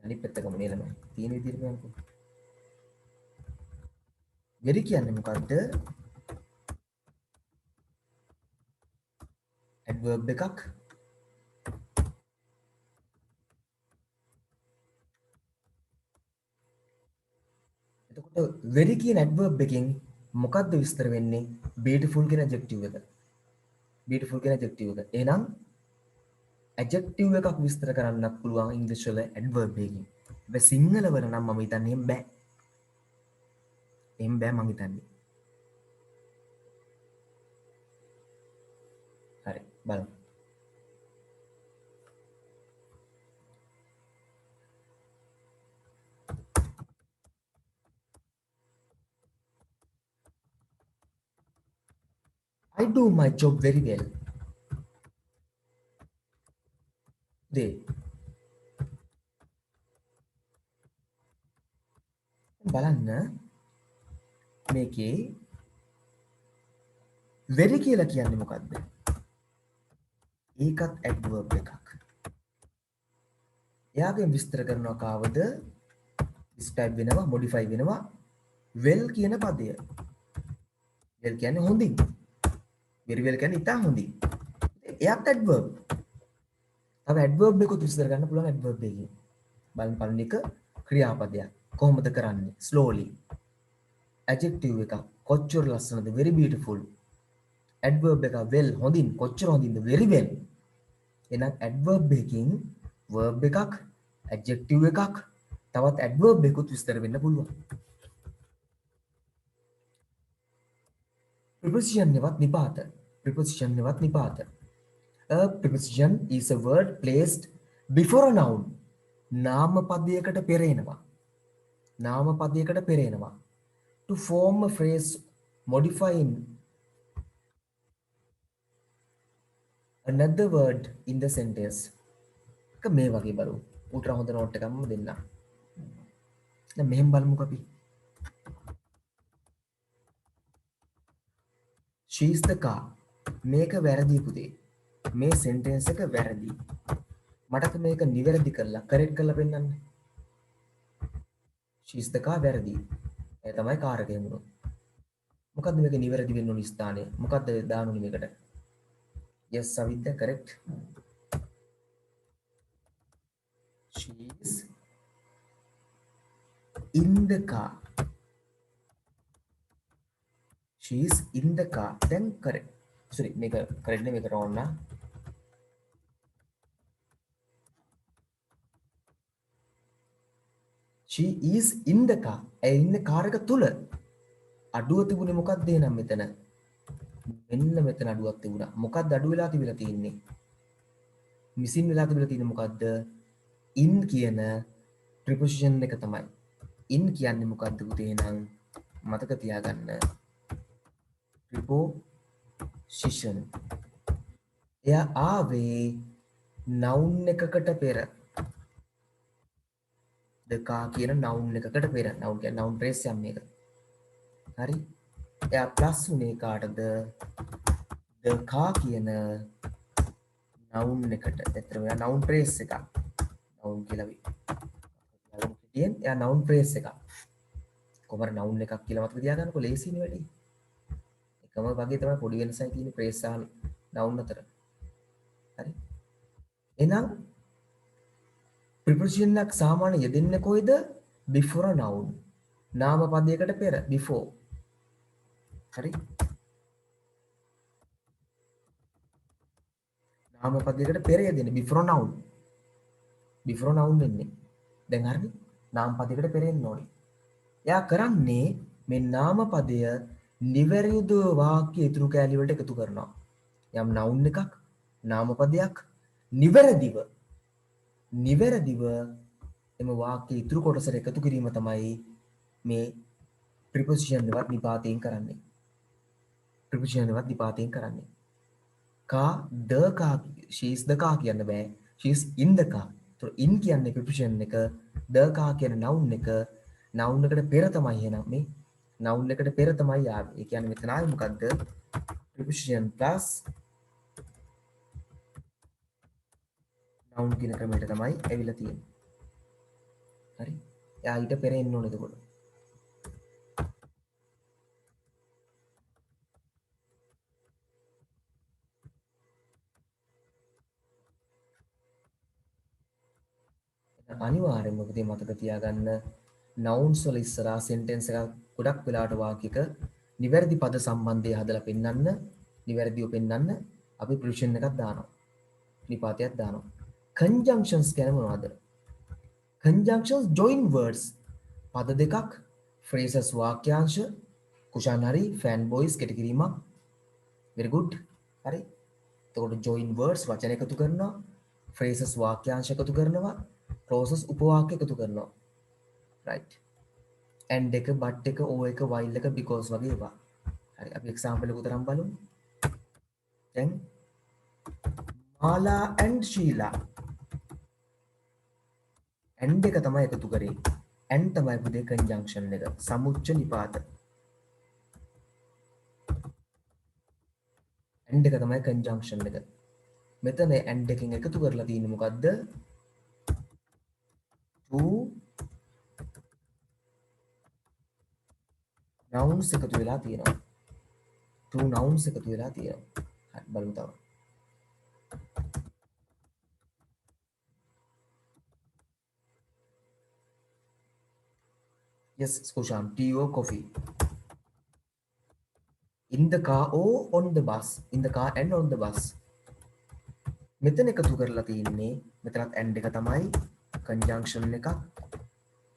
Speaker 1: අනිත් පැත්තකම නේද මම තියෙන විදිහට කියන්නකෝ. very කියන්නේ මොකද්ද? adverb එකක්. එතකොට very කියන adverb එකෙන් මොකද්ද විස්තර වෙන්නේ? beautiful කියන adjective එක. beautiful කියන adjective එක. එහෙනම් adjective එකක් විස්තර කරන්නත් පුළුවන් ඉංග්‍රීසි වල adverb එකකින්. හැබැයි සිංහල වල නම් මම හිතන්නේ එහෙම බෑ. එහෙම බෑ මම හිතන්නේ. හරි බලමු. I do my job very well. They බලන්න මේකේ very කියලා කියන්නේ මොකද්ද? ඒකත් adverb එකක්. එයාගෙන් විස්තර කරනවා කාවද? describe වෙනවා, modify වෙනවා well කියන පදය. well කියන්නේ හොඳින්. very well කියන්නේ ඉතා හොඳින්. එයාත් adverb. තව adverb එකකුත් විස්තර කරන්න පුළුවන් adverb එකකින්. බලන්න පළවෙනි එක ක්‍රියාපදයක්. කොහොමද කරන්නේ? slowly. adjective එකක්. කොච්චර ලස්සනද? very beautiful. adverb එක well හොඳින්. කොච්චර හොඳින්ද? very well. එහෙනම් adverb එකකින් verb එකක්, adjective එකක්, තවත් adverb එකකුත් විස්තර වෙන්න පුළුවන්. preposition නෙවත් නිපාත. preposition නෙවත් නිපාත. A preposition is a word placed before a noun. නාම පදයකට පෙරෙනවා. නාම පදයකට පෙරෙනවා. To form a phrase modifying another word in the sentence. එක මේ වගේ බලමු. උටර හොඳ නෝට් එකක් මම දෙන්නම්. දැන් මෙහෙම බලමුකෝ අපි. She is the car. මේක වැරදි පුතේ. මේ sentence එක වැරදි. මට මේක නිවැරදි කරලා correct කරලා පෙන්නන්න. She is the car වැරදි. ඒ තමයි කාර් එක එමුණු. මොකද්ද මේක නිවැරදි වෙන්න ඕනි ස්ථානය? මොකද්ද දාන්න ඕනි මේකට? Yes, Savitya, correct. She is in the car. She is in the car. Then correct. Sorry, make a correct name, make a wrong na. She is in the car. ඒ ඉන්න කාර් එක තුල අඩුව තිබුණේ මොකක්ද එහෙනම් මෙතන? මෙන්න මෙතන අඩුවක් තිබුණා. මොකක්ද අඩු වෙලා තිබිලා තියෙන්නේ? මිසින් වෙලා තිබිලා තියෙන්නේ මොකක්ද? in කියන preposition එක තමයි. in කියන්නේ මොකක්ද පුතේ එහෙනම්? මතක තියාගන්න. preposition. එයා ආවේ noun එකකට පෙර. the car කියන noun එකකට පෙර. noun කියන්නේ noun phrase එකක් මේක. හරි? එයා plus උනේ කාටද? the car කියන noun එකට. ඇත්තටම එයා noun phrase එකක්. noun කියලා වෙයි. එයා noun phrase එකක්. කොහමද noun එකක් කියලා මතක තියාගන්නකො ලේසියිනේ වැඩි. එකම වගේ තමයි පොඩි වෙනසයි තියෙන්නේ phrase සහ noun අතර. හරි? එහෙනම් preposition එකක් සාමාන්‍ය යෙදෙන්නේ කොයිද? before a noun. නාම පදයකට පෙර before. හරි? නාම පදයකට පෙර යෙදෙන්නේ before a noun. before a noun වෙන්නේ. දැන් හරිද? නාම පදයකට පෙර එන්න ඕනේ. එයා කරන්නේ මේ නාම පදය නිවැරදිව වාක්‍ය ඉතුරු කැලි වලට එකතු කරනවා. යම් noun එකක් නාම පදයක් නිවැරදිව එම වාක්‍ය ඉතුරු කොටසට එකතු කිරීම තමයි මේ preposition එකවත් නිපාතයෙන් කරන්නේ. preposition එකවත් නිපාතයෙන් කරන්නේ. car the car she is the car කියන්න බෑ. she is in the car. તો in කියන්නේ preposition එක, the car කියන noun එක, noun එකට පෙර තමයි එහෙනම් මේ noun එකට පෙර තමයි ආවේ. ඒ කියන්නේ මෙතන ආවේ මොකද්ද? preposition plus noun කියන ක්‍රමයට තමයි ඇවිල්ලා තියෙන්නේ. හරි? එයා ඊට පෙර එන්න ඕනේ එතකොට. අනිවාර්යයෙන්ම පුතේ මතක තියාගන්න nouns වල ඉස්සරහා sentence එකක් ගොඩක් වෙලාවට වාක්‍යයක නිවැරදි පද සම්බන්ධය හදලා පෙන්නන්න, නිවැරදිව පෙන්නන්න අපි preposition එකක් දානවා. නිපාතයක් දානවා. conjunctions කියන්නේ මොනවද? conjunctions join words. පද දෙකක් phrases වාක්‍යාංශ කුෂාන් හරි fanboys කෙටි කිරීමක්. very good. හරි. එතකොට join words වචන එකතු කරනවා. phrases වාක්‍යාංශ එකතු කරනවා. clauses උපවාක්‍ය එකතු කරනවා. right. and එක but එක o එක while එක because වගේ ඒවා. හරි. අපි example එකකට තරම් බලමු. දැන් Mala and Sheila and එක තමයි එකතු කරේ. and තමයි පුතේ conjunction එක. සමුච්ච නිපාත. and එක තමයි conjunction එක. මෙතන and එකෙන් එකතු කරලා තියෙන්නේ මොකද්ද? two nouns එකතු වෙලා තියෙනවා. two nouns එකතු වෙලා තියෙනවා. හරි බලමු තව. Yes, Kushan, tea or coffee. In the car or on the bus. In the car and on the bus. මෙතන එකතු කරලා තියෙන්නේ මෙතනත් and එක තමයි conjunction එකක්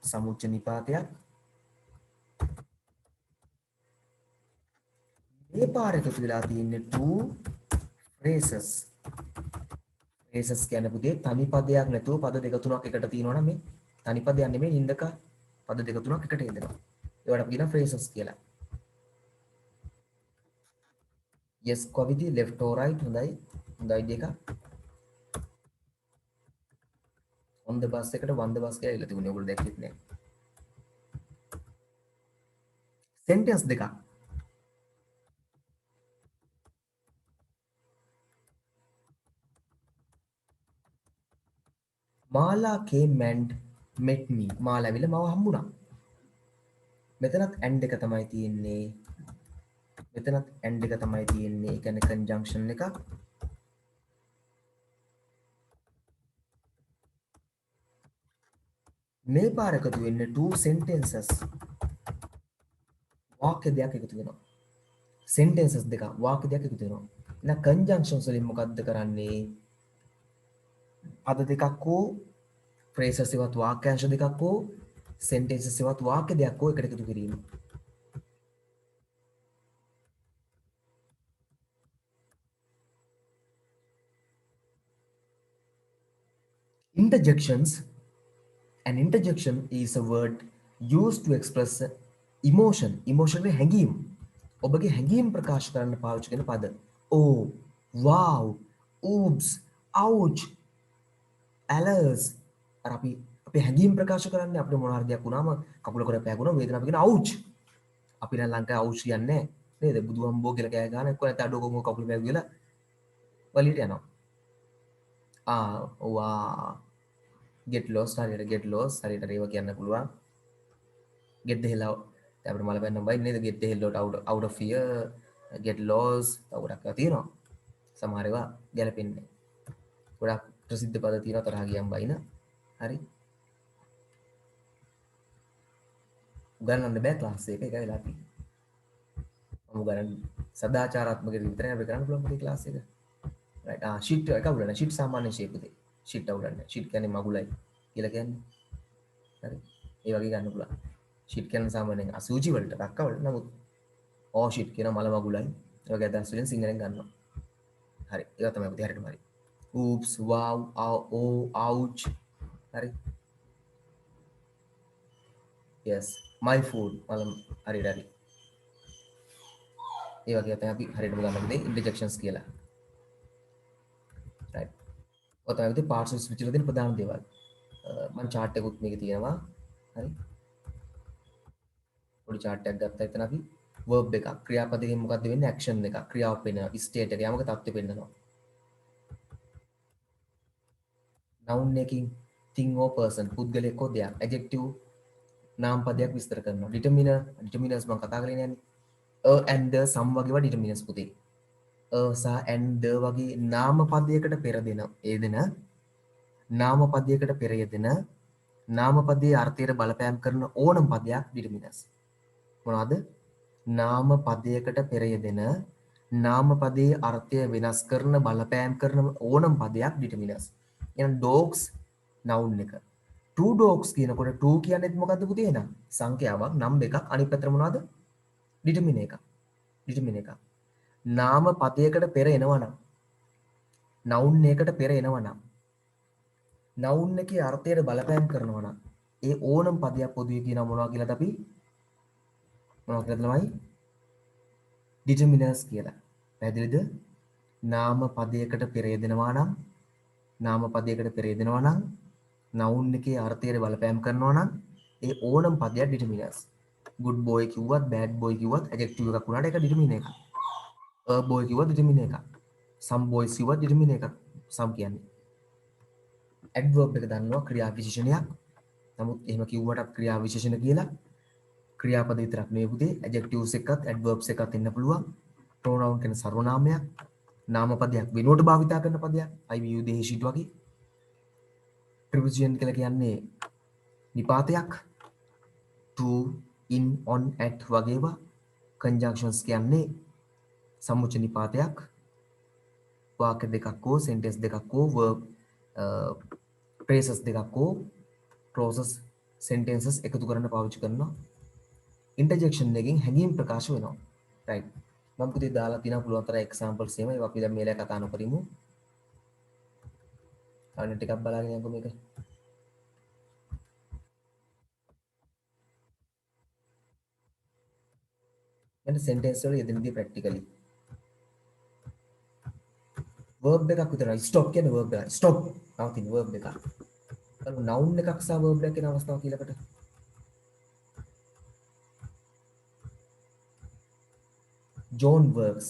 Speaker 1: සමුච්ච නිපාතයක්. මේ පාර එකතු වෙලා තියෙන්නේ two phrases. phrases කියන්නේ පුතේ තනි පදයක් නැතුව පද දෙක තුනක් එකට තියෙනවා නම් මේ තනි පදයක් නෙමෙයි නින්දක පද දෙක තුනක් එකට යෙදෙනවා. ඒවට අපි කියනවා phrases කියලා. yes කවිදී left or right හොඳයි. හොඳයි දෙක. on the bus එකට one the bus කියලා ඉල්ල තිබුණේ. ඔයගොල්ලෝ දැක්කෙත් නෑ. sentence දෙකක්. මාලා came and met me. මාලා ඇවිල්ලා මාව හම්බුණා. මෙතනත් and එක තමයි තියෙන්නේ. මෙතනත් and එක තමයි තියෙන්නේ. ඒ කියන්නේ conjunction එකක්. මේ පාර එකතු වෙන්නේ two sentences. වාක්‍ය දෙකක් එකතු වෙනවා. sentences දෙක වාක්‍ය දෙකක් එකතු වෙනවා. එහෙනම් conjunctions වලින් මොකද්ද කරන්නේ? පද දෙකක් හෝ phrases එකවත් වාක්‍යාංශ දෙකක් හෝ sentences එකවත් වාක්‍ය දෙකක් හෝ එකට එකතු කිරීම. Interjections. An interjection is a word used to express emotion. Emotion එක හැඟීම්. ඔබගේ හැඟීම් ප්‍රකාශ කරන්න පාවිච්චි කරන පද. Oh, wow, oops, ouch, alas. අර අපි හැඟීම් ප්‍රකාශ කරන්නේ අපිට මොන හරි දෙයක් වුණාම කකුල කර පෑගුණා වේදනාව අපි කියන ouch. අපි නම් ලංකාවේ ouch කියන්නේ නේද? බුදුහම්බෝ කියලා කෑ ගන්න එක්ක නැත්නම් අඩෝ කොංගෝ කකුල පෑගු කියලා වලියට යනවා. වා get lost හරියට get lost හරියට ඒව කියන්න පුළුවන්. get the hell out අපිට මල පැන්න බයි නේද? get the hell out of here, get lost තව ගොඩක් ඒවා තියෙනවා. සමහර ඒවා ගැලපෙන්නේ. ගොඩක් ප්‍රසිද්ධ පද තියෙනවා තරහ ගියන් බයින. හරි. උගන්වන්න බෑ ක්ලාස් එක ඒක වෙලා තියෙන්නේ. මම උගන්වන්න සදාචාරාත්මක විතරයි අපි කරන්න පුළුවන් පුතේ ක්ලාස් එක. right sheet එක උඩන sheet සාමාන්‍ය shape පුතේ. sheet උඩන sheet කියන්නේ මගුලයි කියලා කියන්නේ. හරි. ඒ වගේ ගන්න පුළුවන්. sheet කියන්නේ සාමාන්‍යයෙන් අසූචි වලට රක්ක වලට නමුත් all sheet කියන මල මගුලයි. ඒ වගේ අදහස් වලින් සිංහලෙන් ගන්නවා. හරි. ඒක තමයි පුතේ හරියටම හරි. oops wow oh ouch හරි. yes my food මල හරියට හරි. ඒ වගේ තමයි අපි හරියටම ගන්න පුතේ interjections කියලා. right. ඔය තමයි පුතේ parts of speech වල තියෙන ප්‍රධාන දේවල්. මම chart එකකුත් මේකේ තියෙනවා. හරි. පොඩි chart එකක් ගත්තා එතන අපි verb එකක් ක්‍රියාපදයෙන් මොකද්ද වෙන්නේ action එකක් ක්‍රියාවක් වෙනවා state එක යමක තත්ත්වෙ පෙන්නනවා. noun එකකින් thing or person පුද්ගලයෙක් හෝ දෙයක් adjective නාම පදයක් විස්තර කරනවා. determiners මම කතා කරේ නෑනේ. a and the some වගේ ඒවා determiners පුතේ. a සහ and the වගේ නාම පදයකට පෙර දෙන ඒ දෙන නාම පදයකට පෙර යෙදෙන නාම පදයේ අර්ථයට බලපෑම් කරන ඕනම පදයක් determiners. මොනවද? නාම පදයකට පෙර යෙදෙන නාම පදයේ අර්ථය වෙනස් කරන බලපෑම් කරන ඕනම පදයක් determiners. එහෙනම් dogs noun එක. two dogs කියනකොට two කියන්නේත් මොකද්ද පුතේ එහෙනම්? සංඛ්‍යාවක් නම් එකක් අනිත් පැත්තට මොනවද? determiner එකක්. determiner එකක්. නාම පදයකට පෙර එනවනම් noun එකකට පෙර එනවනම් noun එකේ අර්ථයට බලපෑම් කරනවා නම් ඒ ඕනම පදයක් පොදුවේ කියනවා මොනවා කියලාද අපි මොනවා කියලාද ළමයි determiners කියලා. පැහැදිලිද? නාම පදයකට පෙර යෙදෙනවා නම් නාම පදයකට පෙර යෙදෙනවා නම් noun එකේ අර්ථයට බලපෑම් කරනවා නම් ඒ ඕනම පදයක් determiners. good boy කිව්වත් bad boy කිව්වත් adjective එකක් වුණාට ඒක determiner එකක්. a boy කිව්වත් determiner එකක්. some boys කිව්වත් determiner එකක්. some කියන්නේ adverb එක දන්නවා ක්‍රියා විශේෂණයක්. නමුත් එහෙම කිව්වට ක්‍රියා විශේෂණ කියලා ක්‍රියාපද විතරක් නෙවෙයි පුතේ adjectives එකත් adverbs එකත් ඉන්න පුළුවන්. pronoun කියන සර්වනාමයක් නාම පදයක් වෙනුවට භාවිතා කරන පදයක් I you they she වගේ. preposition කියලා කියන්නේ නිපාතයක් to in on at වගේ ඒවා. conjunctions කියන්නේ සම්මුච නිපාතයක් වාක්‍ය දෙකක් හෝ sentence දෙකක් හෝ verb phrases දෙකක් හෝ clauses sentences එකතු කරන්න පාවිච්චි කරනවා. interjection එකකින් හැඟීම් ප්‍රකාශ වෙනවා. right. මම පුතේ දාලා තියෙනවා පුළුවන් තරම් examples එහෙම ඒවා අපි දැන් මේලා කතා නොකරමු. අන්න ටිකක් බලාගෙන යන්නකො මේක. මෙන්න sentence වල යෙදෙනදී practically verb එකක් විතරයි. stop කියන්නේ verb එකයි. stop නවතින verb එකක්. noun එකක් සහ verb එකක් කියන අවස්ථාව කියලාකට John works.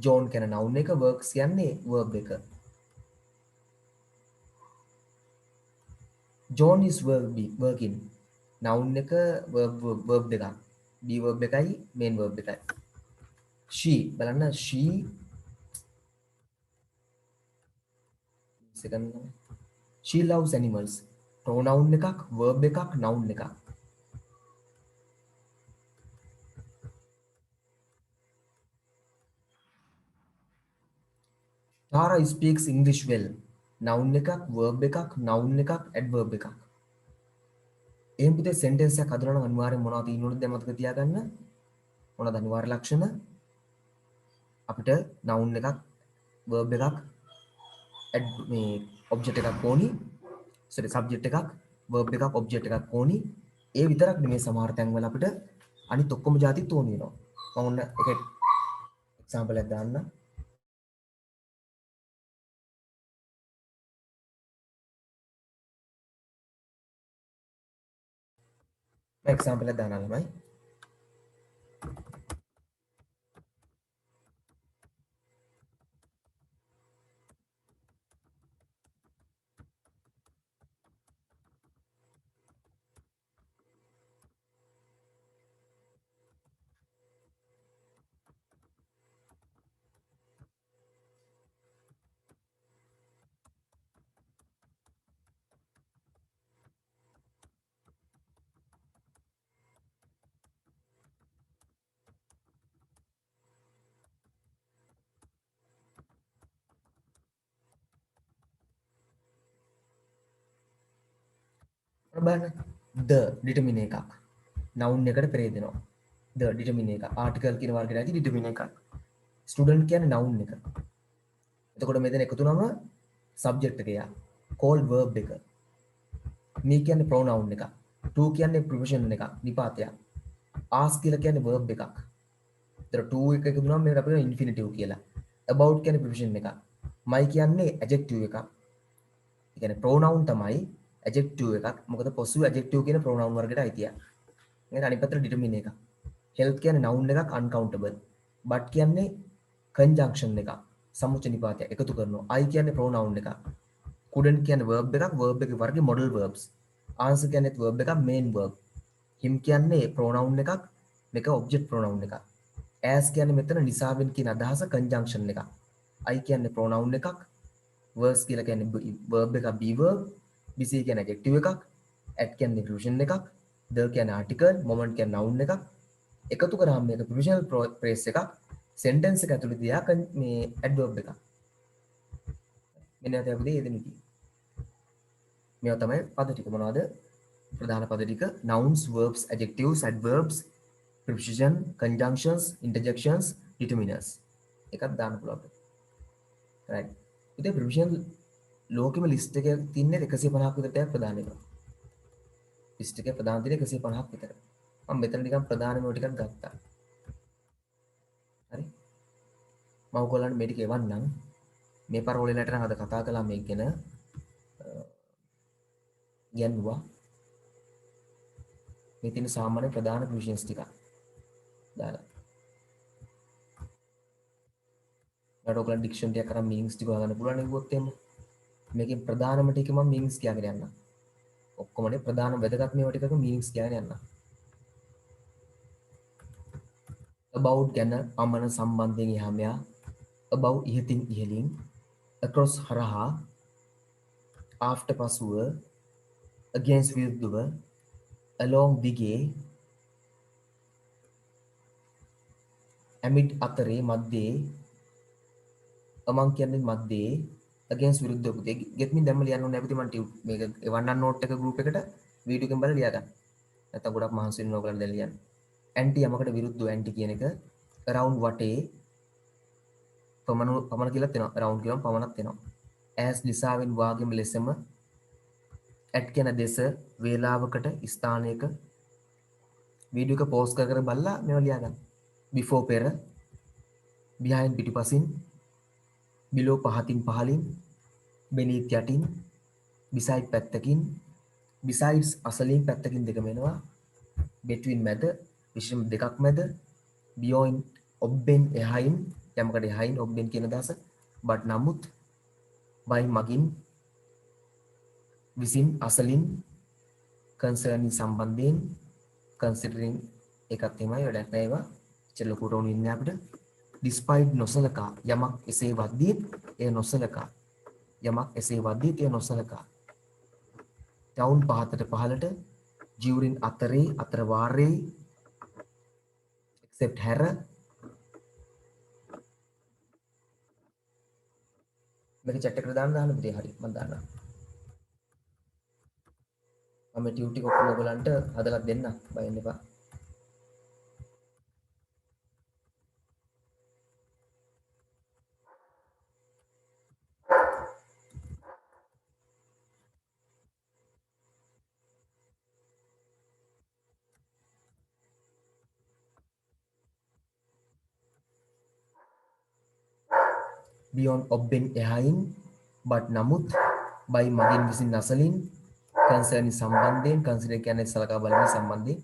Speaker 1: John කියන noun එක, works කියන්නේ verb එක. John is working. Noun එක verb දෙකක්. be verb එකයි main verb එකයි. She බලන්න she second she loves animals. pronoun එකක්, verb එකක්, noun එකක්. Tara speaks English well. noun එකක්, verb එකක්, noun එකක්, adverb එකක්. එහෙනම් පුතේ sentence එකක් හදනවා නම් අනිවාර්යෙන් මොනවද තියෙන්න ඕනද දැන් මතක තියාගන්න. මොනවද අනිවාර්ය ලක්ෂණ? අපිට noun එකක්, verb එකක්, මේ object එකක් ඕනි. sorry subject එකක්, verb එකක්, object එකක් ඕනි. ඒ විතරක් නෙමෙයි සමහර තැන්වල අපිට අනිත් ඔක්කොම જાතිත් ඕනි වෙනවා. මම ඔන්න එක example එකක් දාන්න. example එකක් දාන්න ළමයි. බලන්න the determine එකක් noun එකට පෙරේදෙනවා. the determine එක article කියන වර්ගයට ඇති determine එකක්. student කියන්නේ noun එක. එතකොට මෙතන එකතු වුනම subject එක යා. call verb එක. me කියන්නේ pronoun එක. to කියන්නේ preposition එක. නිපාතයක්. ask කියලා කියන්නේ verb එකක්. එතකොට to එක එකතු වුනම මේකට අපිට infinitive කියලා. about කියන්නේ preposition එකක්. my කියන්නේ adjective එකක්. ඒ කියන්නේ pronoun තමයි adjective එකක්. මොකද possessive adjective කියන pronoun වර්ගයට අයිතියි. මේකට අනිත් පැත්තට determine එකක්. help කියන්නේ noun එකක් uncountable. but කියන්නේ conjunction එකක්. සමුච්ච නිපාතයක් එකතු කරනවා. I කියන්නේ pronoun එකක්. couldn't කියන්නේ verb එකක්. verb එකේ වර්ගය modal verbs. answer කියන්නේත් verb එකක් main verb. him කියන්නේ pronoun එකක්. මේක object pronoun එකක්. as කියන්නේ මෙතන නිසාවෙන් කියන අදහස conjunction එකක්. I කියන්නේ pronoun එකක්. verse කියලා කියන්නේ verb එකක් be verb. busy කියන්නේ adjective එකක්. at කියන්නේ preposition එකක්. the කියන්නේ article. moment කියන්නේ noun එකක්. එකතු කරාම මේක provisional phrase එකක්. sentence එක ඇතුළේ යා මේ adverb එකක්. මෙන්න අපි අපිට යෙදෙන්නේ. මේවා තමයි පද ටික මොනවද? ප්‍රධාන පද ටික nouns, verbs, adjectives, adverbs, preposition, conjunctions, interjections, determiners. එකක් දාන්න පුළුවන්. right. ඉතින් preposition ලෝකෙම list එකේ තියෙන්නේ 150ක් විතර තැන් ප්‍රධාන ඒවා. list එකේ ප්‍රධාන තියෙන්නේ 150ක් විතර. මම මෙතන නිකන් ප්‍රධාන මේවා ටිකක් ගත්තා. හරි. මම ඔයගොල්ලන්ට මේ ටික එවන්නම්. මේ පරෝලෙලට නම් අද කතා කළා මේක ගැන ගැන්නුවා. මේ තියෙන සාමාන්‍ය ප්‍රධාන ප්‍රොවිෂන්ස් ටික දාලා. මට ඔයගොල්ලන් ඩික්ෂනරි එකක් කරන් මීනින්ග්ස් ටික හොයාගන්න පුළුවන් නේ කිව්වොත් එහෙම. මේකෙන් ප්‍රධානම ටික මම මීනින්ග්ස් කියගෙන යන්නම්. ඔක්කොමනේ ප්‍රධාන වැදගත් මේවා ටිකක මීනින්ග්ස් කියගෙන යන්නම්. about ගැන පමණ සම්බන්ධයෙන් එහා මෙහා above ඉහතින් ඉහලින් across හරහා after පසුව against විරුද්ධව along දිගේ amid අතරේ මැද්දේ among කියන්නේ මැද්දේ against විරුද්ධව පුතේ get me දැම්ම ලියන්න ඕනේ අපිට මම මේක එවන්නම් note එක group එකට වීඩියෝ එකෙන් බලලා ලියා ගන්න. නැත්නම් ගොඩක් මහන්සි වෙනවා ඔයගොල්ලන් දැන් ලියන්න. anti යමකට විරුද්ධව anti කියන එක around වටේ පමණ කියලා තියෙනවා. around කියවම පමණක් තියෙනවා. as ලිසාවෙන් වාගේම ලෙසම at කියන දේශ වේලාවකට ස්ථානයක වීඩියෝ එක පෝස්ට් කර කර බලලා මේවා ලියා ගන්න. before පෙර, behind පිටිපසින්, below පහතින් පහලින්, beneath යටින්, beside පැත්තකින්, besides අසලින් පැත්තකින් දෙකම එනවා, between මැද, විශේෂම දෙකක් මැද, beyond ඔබ්බෙන් එහයින්, යමකට එහයින් ඔබ්බෙන් කියන අදහස, but නමුත්, by මගින්, විසින් අසලින්, concerning සම්බන්ධයෙන්, considering එකක් තමයි වැඩක් නෑ ඒවා ඉච්චර ලොකුට ඕන ඉන්නේ අපිට. despite නොසලකා යමක් එසේ වද්දී එය නොසලකා යමක් එසේ වද්දී එය නොසලකා. down පහතට පහලට, during අතරේ අතර වාරයේ, except හැර, මේක chat එකට දාන්න පුතේ. හරි මම දාන්නම්. මම ටියුට් ටික ඔක්කොම ඔයගලන්ට හදලා දෙන්නම්, බය වෙන්න එපා. beyond ඔබ්බෙන් එහයින්, but නමුත්, by මගින් විසින් අසලින්, concerning සම්බන්ධයෙන්, consider කියන්නේ සලකා බලන සම්බන්ධයෙන්,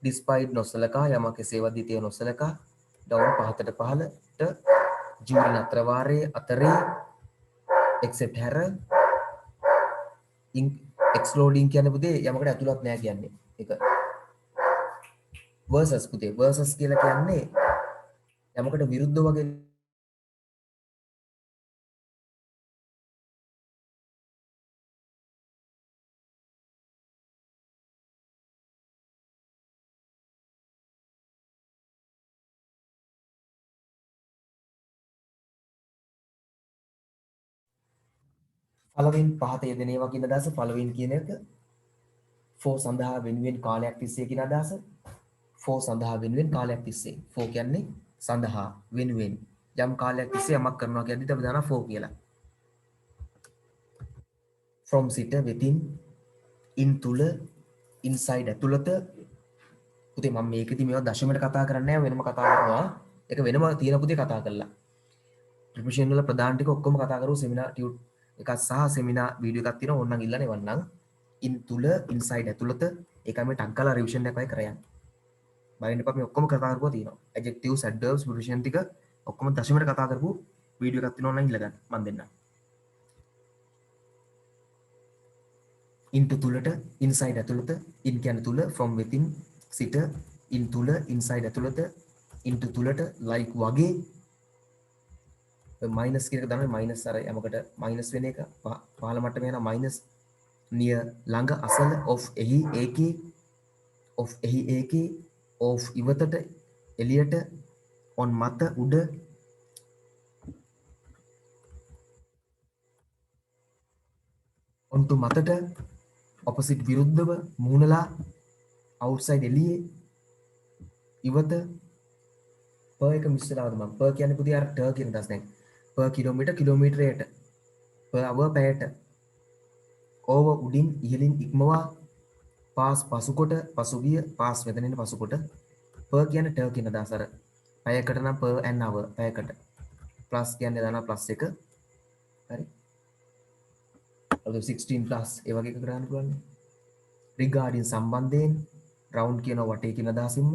Speaker 1: despite නොසලකා යමක් එසේ වදී තිය නොසලකා, down පහතට පහලට, during අතර වාරයේ අතරේ, except හැර, excluding කියන්නේ පුතේ යමකට ඇතුළත් නෑ කියන්නේ. ඒක versus පුතේ. versus කියලා කියන්නේ යමකට විරුද්ධ වගේ following පහත යෙදෙන ඒවා කියන අදහස. following කියන එක for සඳහා වෙනුවෙන් කාලයක් තිස්සේ කියන අදහස. for සඳහා වෙනුවෙන් කාලයක් තිස්සේ. for කියන්නේ සඳහා වෙනුවෙන් යම් කාලයක් තිස්සේ යමක් කරනවා කියද්දි අපි දානවා for කියලා. from සිට, within, in තුල, inside ඇතුළත. පුතේ මම මේකෙදි මේවා දශමයට කතා කරන්නේ නැහැ, වෙනම කතා කරනවා. ඒක වෙනම තියෙන පුතේ කතා කරලා. ප්‍රොෆෙෂනල් වල ප්‍රධාන ටික ඔක්කොම කතා කරුවෝ සෙමිනාර් ටියුට් එකක් සහ සෙමිනාර් වීඩියෝ එකක් තියෙනවා. ඕනනම් ඉල්ලන්න එවන්නම්. in තුල, inside ඇතුළත. ඒකයි මේ ටක් ගාලා රිවිෂන් එකක් වයි කරයන්. බයින්න එපා, මේ ඔක්කොම කතා කරපුවා තියෙනවා. adjectives, adverbs, preposition ටික ඔක්කොම දශමයට කතා කරපු වීඩියෝ එකක් තියෙනවා. ඕනනම් ඉල්ල ගන්න. මම දෙන්නම්. into තුලට, inside ඇතුළත. in කියන්නේ තුල, from within සිට, in තුල, inside ඇතුළත, into තුලට, like වගේ. මයිනස් කියන එක තමයි මයිනස් අර යමකට මයිනස් වෙන එක පහළ මට්ටමේ යන මයිනස් near ළඟ අසල of එහි ඒකේ of එහි ඒකේ of ඉවතට එළියට on මත උඩ on to මතට opposite විරුද්ධව මුහුණලා outside එළියේ ඉවත per එක මිස් වෙලාවද මම per කියන්නේ පුතේ අර ට කියන දස් නැහැ per කිලෝමීටර් කිලෝමීටරයට per hour පැයට over උඩින් ඉහළින් ඉක්මවා pass පසුකොට පසුගිය pass මෙතනින් පසුකොට per කියන්නේ ට කියන අදහස අර පැයකට නම් per an hour පැයකට plus කියන්නේ දානවා plus එක හරි අද 16 plus ඒ වගේ එකක් ගන්න පුළුවන් regarding සම්බන්ධයෙන් round කියන වටේ කියන අදහසින්ම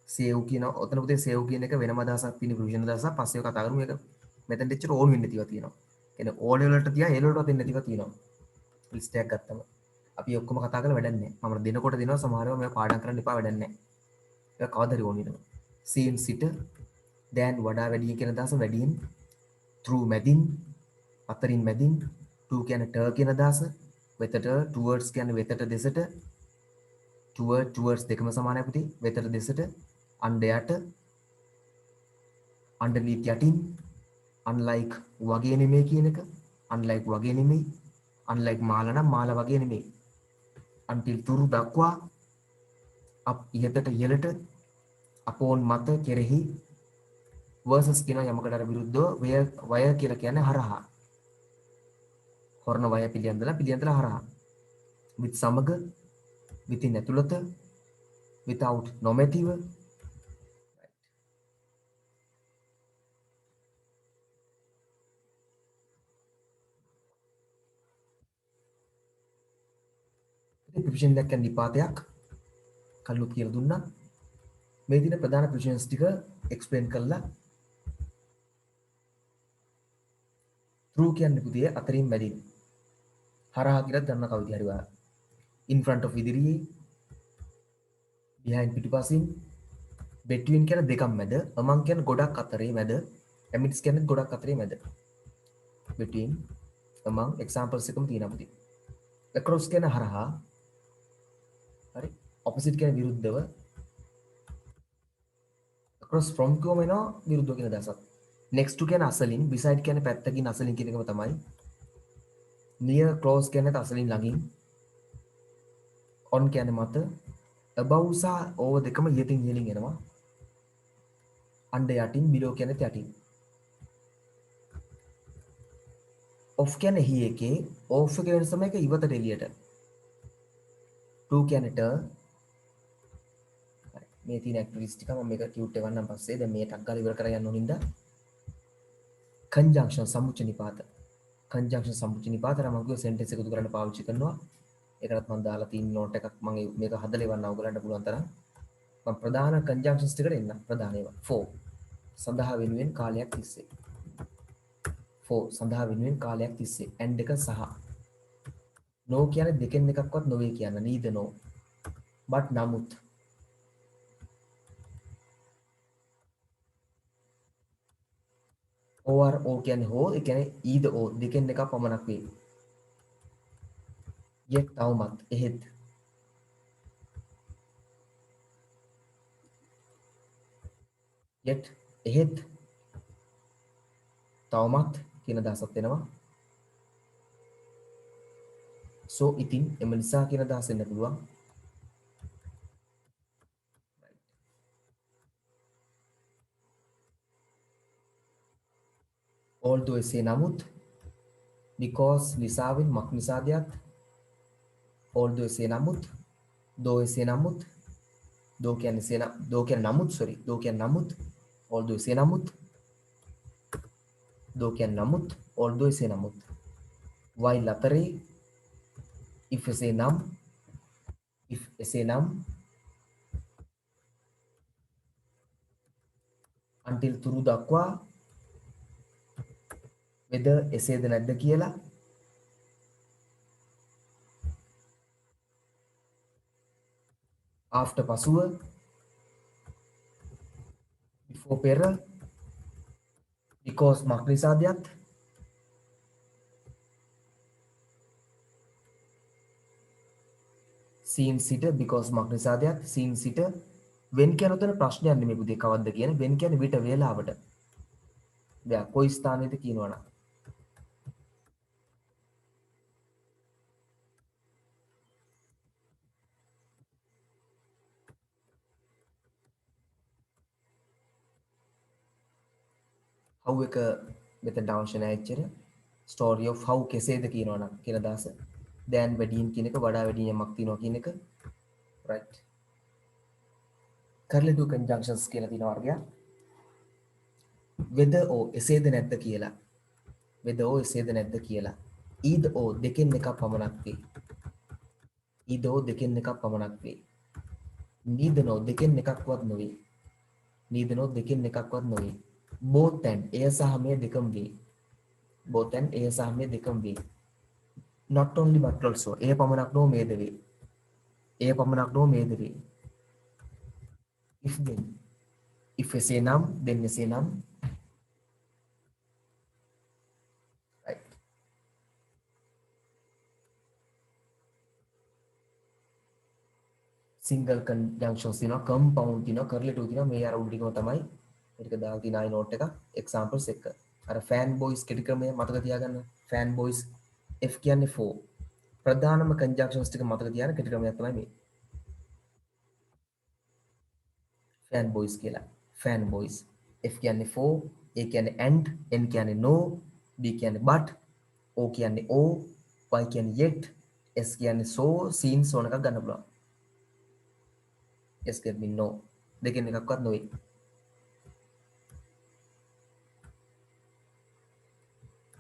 Speaker 1: save කියන ඔතන පුතේ save කියන එක වෙනම අදහසක් තියෙන ප්‍රොවිෂන් අදහසක් පස්සේ කතා කරමු මේක මෙතෙන්ට එච්චර ඕන වෙන්නේ නැතිව තියෙනවා කියන්නේ O level වලට තියා A level වලට දෙන්න නැතිව තියෙනවා ලිස්ට් එකක් ගත්තම අපි ඔක්කොම කතා කරලා වැඩක් නැහැ මම දෙනකොට දෙනවා සමහරව මේක පාඩම් කරන්න එපා වැඩක් නැහැ ඒක කවදාද ඕන වෙනවා seen සිට then වඩා වැඩි කියන අදහස වැඩියෙන් through මැදින් අතරින් මැදින් to කියන්නේ ට කියන අදහස වෙතට towards කියන්නේ වෙතට දෙසට towards දෙකම සමානයි පුතේ වෙතට දෙසට under යට underneath යටින් unlike වගේ නෙමෙයි කියන එක unlike වගේ නෙමෙයි unlike මාල නම් මාල වගේ නෙමෙයි until තුරු දක්වා up ඉහතට ඉහළට upon මත කෙරෙහි versus කියන යමකට අර විරුද්ධව where කියලා කියන්නේ හරහා වර්ණ වය පිළියන්දලා හරහා with සමග within ඇතුළත without නොමැතිව ප්‍රිවිෂන් එකක් කියන්නේ නිපාතයක් කල්ලුත් කියලා දුන්නා මේ දින ප්‍රධාන ප්‍රිවිෂන්ස් ටික එක්ස්ප්ලেইন කළා through කියන්නේ පුතේ අතරින් මැදින් හරහා කියලා ගන්න කවිතිය හරි වා in front of ඉදිරියේ behind පිටුපසින් between කියන දෙකක් මැද among කියන ගොඩක් අතරේ මැද amidst කියන්නේ ගොඩක් අතරේ මැද between among examples එකම තියෙනවා පුතේ across කියන හරහා හරි opposite කියන විරුද්ධව across from කියවම එනවා විරුද්ධව කියන අදහසක් next to කියන අසලින් beside කියන පැත්තකින් අසලින් කියන එකම තමයි near close කියන්නේ අසලින් ළඟින් on කියන්නේ මත above සහ over දෙකම ඉහතින් ඉහළින් එනවා under යටින් below කියන්නේ යටින් off කියන්නේ එහි එකේ off එක වෙනස තමයි එක ඉවතට එළියට to කියන්නේ ට මේ තියෙන ඇක්ටිවිටීස් ටික මම මේක ටියුට් එවන්නම් පස්සේ දැන් මේ ටක් ගාලා ඉවර කරගෙන යන්න ඕනින්ද conjunction සම්මුච්ච නිපාත conjunction සම්මුච්ච නිපාත නම් මම කිව්ව sentence එකතු කරන්න පාවිච්චි කරනවා ඒකටත් මම දාලා තියෙන note එකක් මම මේක හදලා එවන්න ඔයගලන්ට පුළුවන් තරම් මම ප්‍රධාන conjunctions ටිකට එන්න ප්‍රධාන ඒවා for සඳහා වෙනුවෙන් කාලයක් තිස්සේ for සඳහා වෙනුවෙන් කාලයක් තිස්සේ and එක සහ no කියන්නේ දෙකෙන් එකක්වත් නොවේ කියන neither no but නමුත් or o කියන්නේ හෝ ඒ කියන්නේ either or දෙකෙන් එකක් පමණක් වේ yet තවමත් එහෙත් yet එහෙත් තවමත් කියන අදහසක් වෙනවා so ඉතින් එම නිසා කියන අදහස වෙන්න පුළුවන් although එසේ නමුත් because නිසාවෙන් මක් නිසාදයක් although එසේ නමුත් though එසේ නමුත් though කියන්නේ නමුත් sorry though කියන්නේ නමුත් although එසේ නමුත් though කියන්නේ නමුත් although එසේ නමුත් while අතරේ if එසේ නම් until තුරු දක්වා whether එසේද නැද්ද කියලා after පසුව before පෙර because මක් නිසාදයක් since සිට because මක් නිසාදයක් since සිට when කියන උතන ප්‍රශ්නයක් නෙමෙයි පුතේ කවද්ද කියන්නේ when කියන්නේ විට වේලාවට දැන් කොයි ස්ථානයේද කියනවනම් how එක මෙතන අවශ්‍ය නැහැ එච්චර story of how කෙසේද කියනවනම් කියන අදහස දැන් වැඩියෙන් කියන එක වඩා වැඩියෙන් යමක් තියනවා කියන එක right කරලා do conjunctions කියලා තියෙන වර්ගයක් whether or එසේද නැද්ද කියලා whether or එසේද නැද්ද කියලා either or දෙකෙන් එකක් පමණක් වේ either or දෙකෙන් එකක් පමණක් වේ neither no දෙකෙන් එකක්වත් නොවේ neither no දෙකෙන් එකක්වත් නොවේ both and එය සහ මේ දෙකම වේ both and එය සහ මේ දෙකම වේ not only but also එය පමණක් නොව මේද වේ එය පමණක් නොව මේද වේ if then if එසේ නම් then එසේ නම් right single conjunctions තියෙනවා compound තියෙනවා correlative තියෙනවා මේ අර උඩ ටිකම තමයි මේක දාලා තියෙන අය note එක examples එක අර fan boys කෙටි ක්‍රමය මතක තියාගන්න fan boys f කියන්නේ for ප්‍රධානම conjunctions ටික මතක තියාගන්න කෙටි ක්‍රමයක් තමයි මේ fan boys කියලා fan boys f කියන්නේ for a කියන්නේ and n කියන්නේ no b කියන්නේ but o කියන්නේ o y කියන්නේ yet, s කියන්නේ so, seen so එකක් ගන්න පුළුවන්. s කියන්නේ no. දෙකෙන් එකක්වත් නොවේ.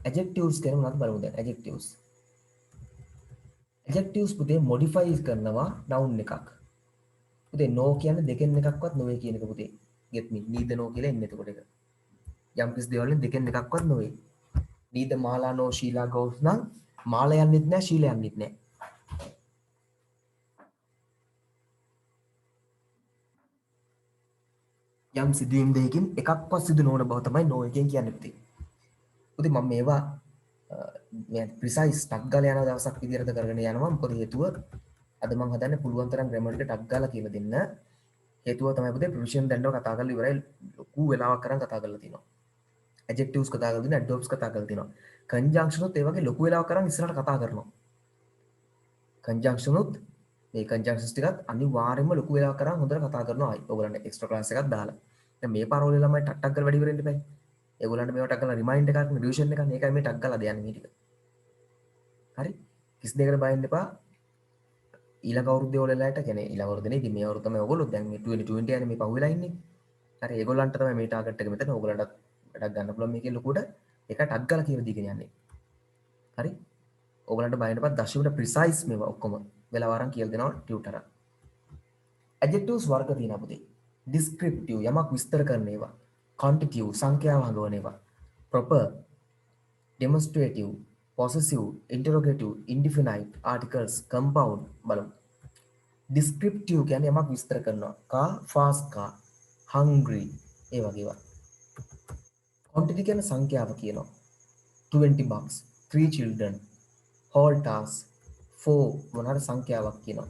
Speaker 1: adjectives කියන මොනවද බලමු දැන්. adjectives පුතේ modify කරනවා noun එකක්. පුතේ no කියන්නේ දෙකෙන් එකක්වත් නොවේ කියන එක පුතේ. get me neither no කියලා එන්නේ එතකොට එක. යම් කිසි දේවල් වලින් දෙකෙන් එකක්වත් නොවේ. neither මාලා no ශීලා goes නම් මාලා යන්නෙත් නැහැ ශීලා යන්නෙත් නැහැ. යම් සිදුවීම් දෙකකින් එකක්වත් සිදු නොවන බව තමයි no එකෙන් කියන්නේ පුතේ. පුතේ මම මේවා precise ටක් ගාලා යන දවසක් විදිහට කරගෙන යනවා. මොකද හේතුව අද මම හදන්නේ පුළුවන් තරම් grammar එක ටක් ගාලා කියලා දෙන්න. හේතුව තමයි පුතේ ප්‍රොවිෂන් දැන්නව කතා කරලා ඉවරයි. ලොකු වෙලාවක් කරන් කතා කරලා තිනවා. adjectives කතා කරලා තිනවා, adverbs කතා කරලා තිනවා. conjunction උත් ඒ වගේ ලොකු වෙලාවක් කරන් ඉස්සරහට කතා කරනවා. conjunction උත් මේ conjunctions ටිකත් අනිවාර්යයෙන්ම ලොකු වෙලාවක් කරන් හොඳට කතා කරනවා. ඔයගොල්ලන්ට extra class එකක් දාලා. දැන් මේ පාර වල ළමයි ටක් ටක් කරලා වැඩි වෙන්න බෑ. ඒගොල්ලන්ට මේවට ටක් කරලා remind එකක් නේ revision එකක් නේ. ඒකයි මේ ටක් ගාලා දෙන්නේ මේ ටික. හරි? කිසි දෙයකට බය වෙන්න එපා. ඊළඟ අවුරුද්දේ ඔයාලට කියන්නේ ඊළඟ අවුරුද්දේ නේ ඉතින් මේ අවුරුද්ද තමයි ඔයගොල්ලෝ දැන් මේ 2020 යන්නේ මේ පහුවෙලා ඉන්නේ. හරි ඒගොල්ලන්ට තමයි මේ ටාගට් එක මෙතන ඔයගොල්ලන්ට වැඩක් ගන්න පුළුවන් මේකේ ලොකුට ඒක ටක් ගාලා කියලා දීගෙන යන්නේ. හරි? ඔයගොල්ලන්ට බය වෙන්න එපා දශමයට precise මේවා ඔක්කොම වෙලාව අරන් කියලා දෙනවා ටියුටර්. adjectives වර්ග තියෙනවා පුතේ. descriptive යමක් විස්තර කරන ඒවා. quantitative සංඛ්‍යාව හඟවන ඒවා. proper demonstrative possessive interrogative indefinite articles compound බලමු. descriptive කියන්නේ යමක් විස්තර කරනවා. car fast car hungry ඒ වගේ ඒවා. quantity කියන්නේ සංඛ්‍යාව කියනවා. 20 bucks 3 children whole task 4 මොනවාරි සංඛ්‍යාවක් කියනවා.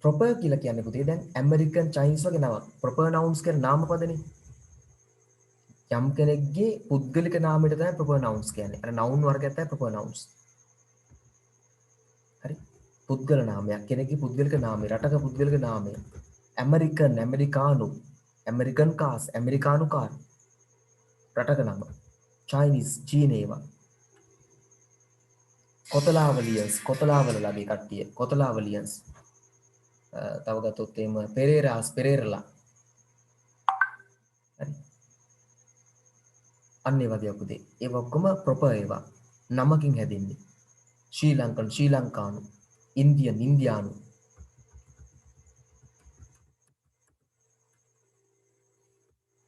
Speaker 1: proper කියලා කියන්නේ පුතේ දැන් American Chinese වගේ නමක්. proper nouns කියන්නේ නාමපදනේ. යම් කෙනෙක්ගේ පුද්ගලික නාමයට තමයි proper nouns කියන්නේ. අර noun වර්ගයක් තමයි proper nouns. හරි? පුද්ගල නාමයක්. කෙනෙක්ගේ පුද්ගලික නාමය, රටක පුද්ගලික නාමය. American, Americano, American cars, Americano car. රටක නම. Chinese, චීන ඒවා. කොතලාවලියන්ස්, කොතලාවලලාගේ කට්ටිය. කොතලාවලියන්ස්. තව ගත්තොත් එහෙම පෙරේරාස්, පෙරේරලා. හරි? අන්න ඒ වගේ පුතේ. ඒව ඔක්කොම proper ඒවා. නමකින් හැදින්නේ. ශ්‍රී ලංකන්, ශ්‍රී ලංකානු, ඉන්දියන්, ඉන්දියානු.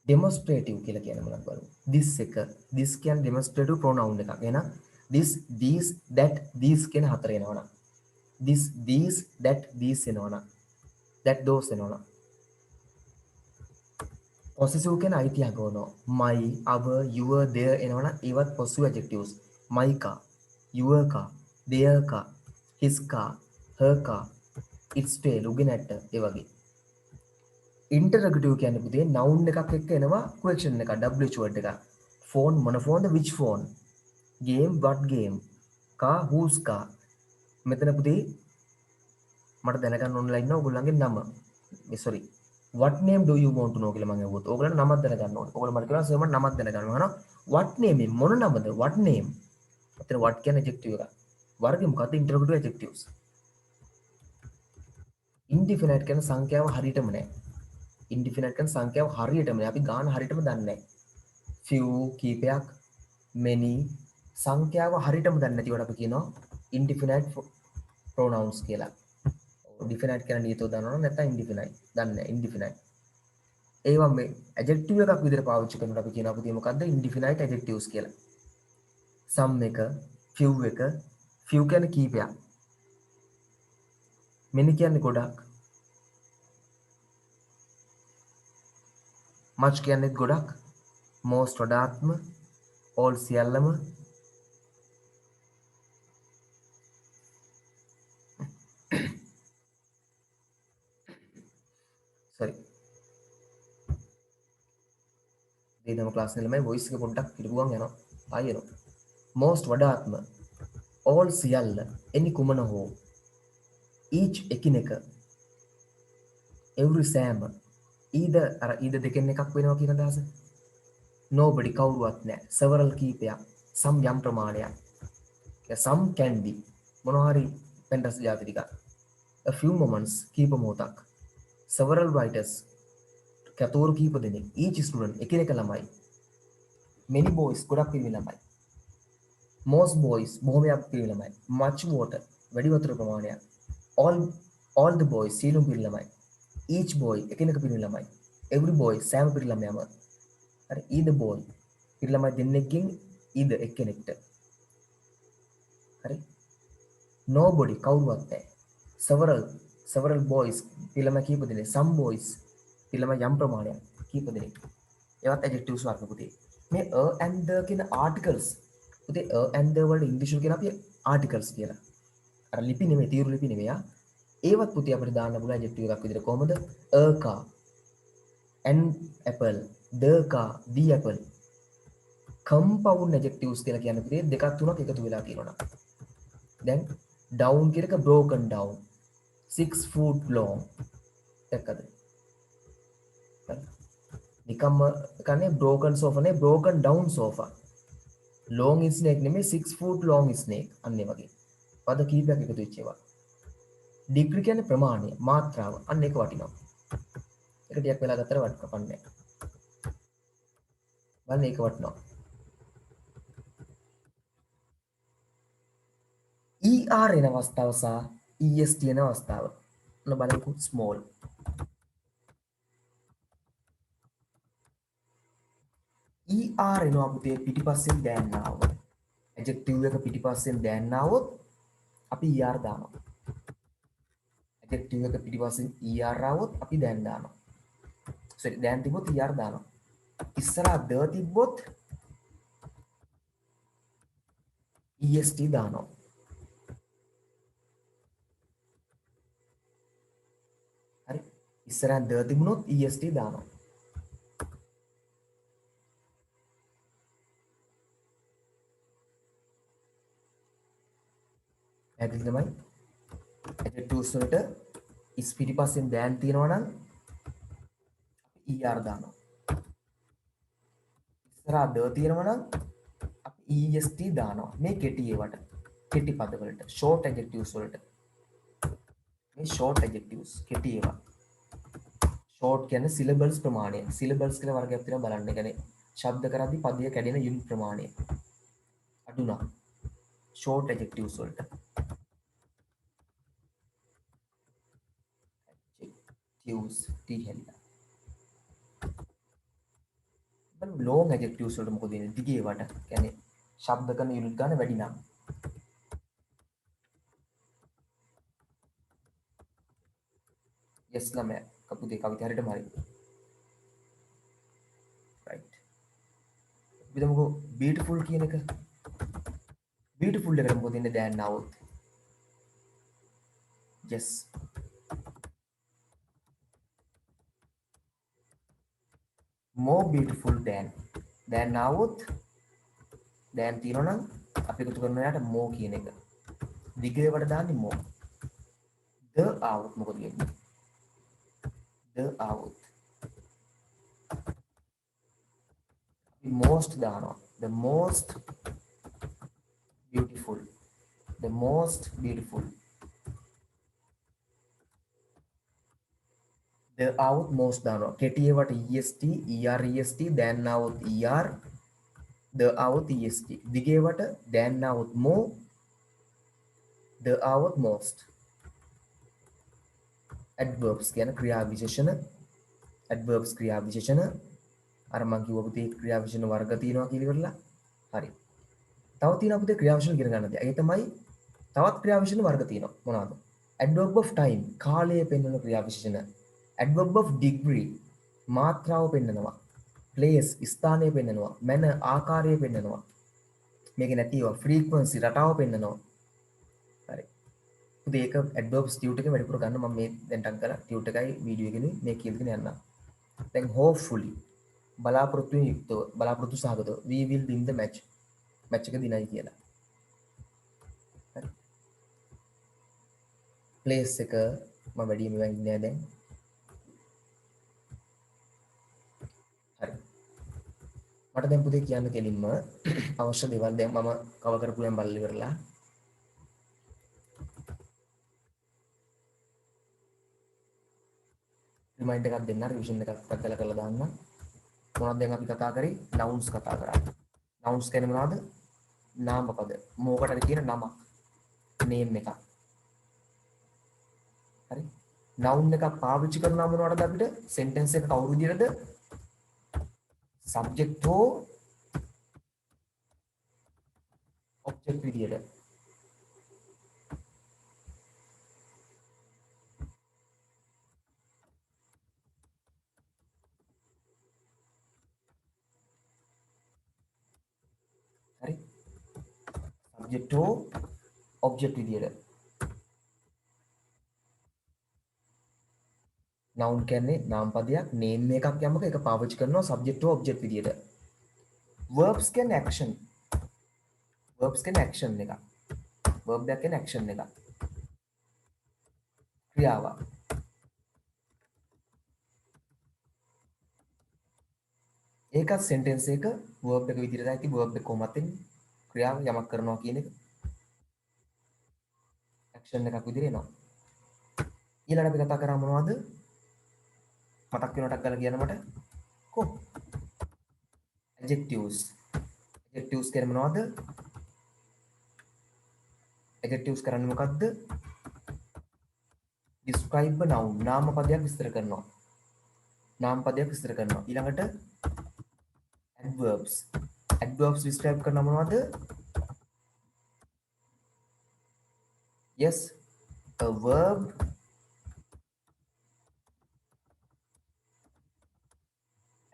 Speaker 1: demonstrative කියලා කියන්නේ මොනවද බලමු. this එක this කියන්නේ demonstrative pronoun එකක්. එහෙනම් this, these, that, these කියන හතර එනවනම්. this, these, that, these එනවනම්. that, those එනවනම්. possessive කියන අයිතිය හඟවනවා. my, our, your, their එනවනම් ඒවත් possessive adjectives. my car, your car, their car, his car, her car, its tail, උගේ නැට්ට ඒ වගේ. interrogative කියන්නේ පුතේ noun එකක් එක්ක එනවා question එකක් wh word එකක්. phone මොන phone which phone, game what game, car whose car. මෙතන පුතේ මට දැනගන්න ඕන ලයින් ඔයගොල්ලන්ගේ නම. sorry what name do you want to know කියලා මම අහුවොත් ඔයගොල්ලන්ට නමක් දැනගන්න ඕනේ. ඔයගොල්ලෝ මට කියනවා සර් මට නමක් දැනගන්න ඕන. what name මොන නමද what name. මෙතන what කියන්නේ adjective එකක්. වර්ගෙ මොකද්ද interrogative adjectives. indefinite කියන සංඛ්‍යාව හරියටම නැහැ. indefinite කියන සංඛ්‍යාව හරියටම නෑ. අපි ගාන හරියටම දන්නේ නැහැ. few කීපයක් many සංඛ්‍යාව හරියටම දන්නේ නැති වට අපි කියනවා indefinite pronouns කියලා. definite කියන නියතව දන්නවනම් නැත්නම් indefinite දන්නේ නැහැ indefinite. ඒවා මේ adjective එකක් විදිහට පාවිච්චි කරනකොට අපි කියනවා පුතේ මොකද්ද indefinite adjectives කියලා. some එක few එක few කියන්නේ කීපයක්. many කියන්නේ ගොඩක්. much කියන්නේ ගොඩක්. most වඩාත්ම. all සියල්ලම. sorry දෙනම ක්ලාස් එකේ ළමයි voice එක පොඩ්ඩක් පිළිගුවන් යනවා. ආයෙ එනවා. most වඩාත්ම. all සියල්ල. any කුමන හෝ. each එකිනෙක. every සෑම. either අර either දෙකෙන් එකක් වෙනවා කියන අදහස. nobody කවුරුවත් නැහැ. several කීපයක්. some යම් ප්‍රමාණයක්. some candy මොනවා හරි පෙන්රස ජාති ටිකක්. A few moments කීප මොහොතක්. Several writers කැතවරු කීප දෙනෙක්. Each student එකිනෙක ළමයි. Many boys ගොඩක් පිරිමි ළමයි. Most boys බොහොමයක් පිරිමි ළමයි. Much water වැඩි වතුර ප්‍රමාණයක්. All the boys සියලුම පිරිමි ළමයි. Each boy එකිනෙක පිරිමි ළමයි. Every boy සෑම පිරිමි ළමයාම. හරි either boy පිරිමි ළමයි දෙන්නෙක්ගෙන් either එක්කෙනෙක්ට. හරි nobody කවුරුවත් නැහැ. several boys පිරිමි ළමයි කීප දෙනෙක්. some boys පිරිමි ළමයි යම් ප්‍රමාණයක් කීප දෙනෙක්. ඒවත් adjectives වර්ග පුතේ. මේ a and the කියන articles පුතේ a and the වලට ඉංග්‍රීසියෙන් කියන අපි articles කියලා. අර ලිපි නෙමෙයි තීරු ලිපි නෙමෙයි ආ. ඒවත් පුතේ අපිට දාන්න පුළුවන් adjective එකක් විදිහට කොහමද? a car, an apple, the car, the apple. compound adjectives කියලා කියන්නේ පුතේ දෙකක් තුනක් එකතු වෙලා කියනවා. දැන් down කියන එක broken down. 6 foot long. දැක්කද? නිකම්ම කන්නේ broken sofa නේ broken down sofa. long snake නෙමෙයි 6 foot long snake. අන්න ඒ වගේ. පද කීපයක් එකතු වෙච්ච ඒවා. degree කියන්නේ ප්‍රමාණය, මාත්‍රාව. අන්න ඒක වටිනවා. ඒක ටිකක් වෙලා ගත්තට වට කපන්නේ නැහැ. බලන්න ඒක වටිනවා. ER එන අවස්ථාව සහ EST එන අවස්ථාව. ඔන්න බලමු small. ER එනවා පුතේ පිටිපස්සෙන් දැන්නවව. adjective එක පිටිපස්සෙන් දැන්නවොත් අපි ER දානවා. adjective එක පිටිපස්සෙන් ER ආවොත් අපි දැන් දානවා. sorry දැන් තිබ්බොත් ER දානවා. ඉස්සරහා the තිබ්බොත් EST දානවා. හරි ඉස්සරහා the තිබුණොත් EST දානවා. පැහැදිලි තමයි? adjectives වලට is පිටිපස්සෙන් දැන් තියෙනවා නම් අපි ER දානවා. ඉස්සරහා the තියෙනවා නම් අපි EST දානවා. මේ කෙටි ඒවට කෙටි පද වලට short adjectives වලට මේ short adjectives කෙටි ඒවා. short කියන්නේ syllables ප්‍රමාණය. syllables කියලා වර්ගයක් තියෙනවා බලන්න. ඒ කියන්නේ ශබ්ද කරද්දී පදය කැඩෙන යුනිට් ප්‍රමාණය. අඩු නම් short adjectives වලට adjectives T හැලිලා. බලමු long adjectives වලට මොකද වෙන්නේ? දිග ඒවට කියන්නේ ශබ්ද කරන යුනිට් ගන්න වැඩි නම් yes ළමයා කපුදේ කවිත හරියටම හරි. right. විදමුකෝ beautiful කියන එක. beautiful එකට මොකද වෙන්නේ දැන් આવොත්? yes. more beautiful than. දැන් આવොත් දැන් තියෙනවා නම් අපි එකතු කරන යාට more කියන එක. දිගේවට දාන්නේ more. the આવොත් මොකද වෙන්නේ? the આવොත් most දානවා. the most beautiful. the most beautiful. the આવොත් most දානවා. කෙටි ඒවට EST, EREST දැන් આવොත් ER, the આવොත් EST. දිගේවට දැන් આવොත් more, the આવොත් most. adverbs කියන ක්‍රියා විශේෂණ. adverbs ක්‍රියා විශේෂණ අර මම කිව්ව පුතේ ක්‍රියා විශේෂණ වර්ග තියෙනවා කියලා ඉවරලා. හරි. තව තියෙනවා පුතේ ක්‍රියා විශේෂණ ඉගෙන ගන්න දේ. ඒ තමයි තවත් ක්‍රියා විශේෂණ වර්ග තියෙනවා. මොනවාද? adverb of time කාලය පෙන්වන ක්‍රියා විශේෂණ. adverb of degree මාත්‍රාව පෙන්වනවා. place ස්ථානය පෙන්වනවා. manner ආකාරය පෙන්වනවා. මේකේ නැති ඒවා frequency රටාව පෙන්වනවා. හරි. පුතේ ඒක adverbs tute එකේ වැඩිපුර ගන්න මම මේ දැන් ටක් කරලා tute එකයි වීඩියෝ එකේ මේ කියලාගෙන යන්නම්. දැන් hopefully බලාපොරොත්තුෙන් යුක්තව බලාපොරොත්තු සහගතව we will win the match. match එක දිනයි කියලා. හරි. place එක මම වැඩි මේවා ඉන්නේ නැහැ දැන්. හරි. මට දැන් පුතේ කියන්න කෙලින්ම අවශ්‍ය දේවල් දැන් මම කව කරපු යම් බලලා ඉවරලා. රිමයින්ඩ් එකක් දෙන්න රිවිෂන් එකක් පැත්තල කරලා දාන්න. මොනවද දැන් අපි කතා කරේ? නවුන්ස් කතා කරා. නවුන්ස් කියන්නේ මොනවද? නාම පද. මොකටද කියන නමක්. නේම් එකක්. හරි. නවුන් එකක් පාවිච්චි කරනවා මොනවටද අපිට? සෙන්ටෙන්ස් එක කවුරු විදියටද? සබ්ජෙක්ට් හෝ ඔබ්ජෙක්ට් විදියට. හරි. සබ්ජෙක්ට් හෝ ඔබ්ජෙක්ට් විදියට. නවුන් කියන්නේ නාම පදයක්, නේම් එකක් යමක ඒක පාවිච්චි කරනවා සබ්ජෙක්ට් හෝ ඔබ්ජෙක්ට් විදියට. verbs කියන්නේ action. verbs කියන්නේ action එක. verb එකක් කියන්නේ action එක. ක්‍රියාවක්. ඒකත් sentence එක verb එක විදියට දැක්කි verb එක කොහොමද එන්නේ? ක්‍රියාව යමක් කරනවා කියන එක action එකක් විදියට එනවා. ඊළඟට අපි කතා කරා මොනවද? මතක් වෙනටක් ගාලා කියන්න මට. කො adjectives. adjectives කියන්නේ මොනවද? adjectives කරන්නේ මොකද්ද? describe a noun. නාම පදයක් විස්තර කරනවා. නාම පදයක් විස්තර කරනවා. ඊළඟට adverbs. adverbs describe කරනවා මොනවද? yes, a verb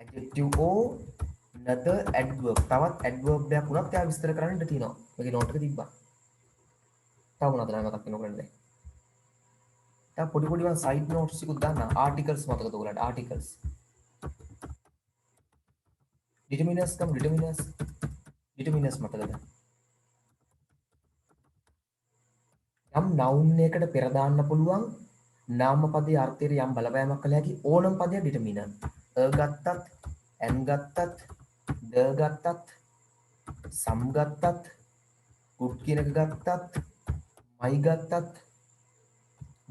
Speaker 1: adjective or another adverb. තවත් adverb එකක් උනත් එයා විස්තර කරන්න ඉඩ තියෙනවා. මගේ note එක තිබ්බා. තව මොනවද නම් මතක් වෙනවද දැන්? තව පොඩි පොඩි වන් side notes එකක් ගන්න. articles මතකද ඔයගලට? articles. determiners කම් determiners. determiners මතකද? යම් noun එකකට පෙර දාන්න පුළුවන් නාම පදයේ අර්ථයට යම් බලපෑමක් කළ හැකි ඕනම පදයක් determiner. a ගත්තත්, an ගත්තත්, the ගත්තත්, some ගත්තත්, good කියන එක ගත්තත්, my ගත්තත්,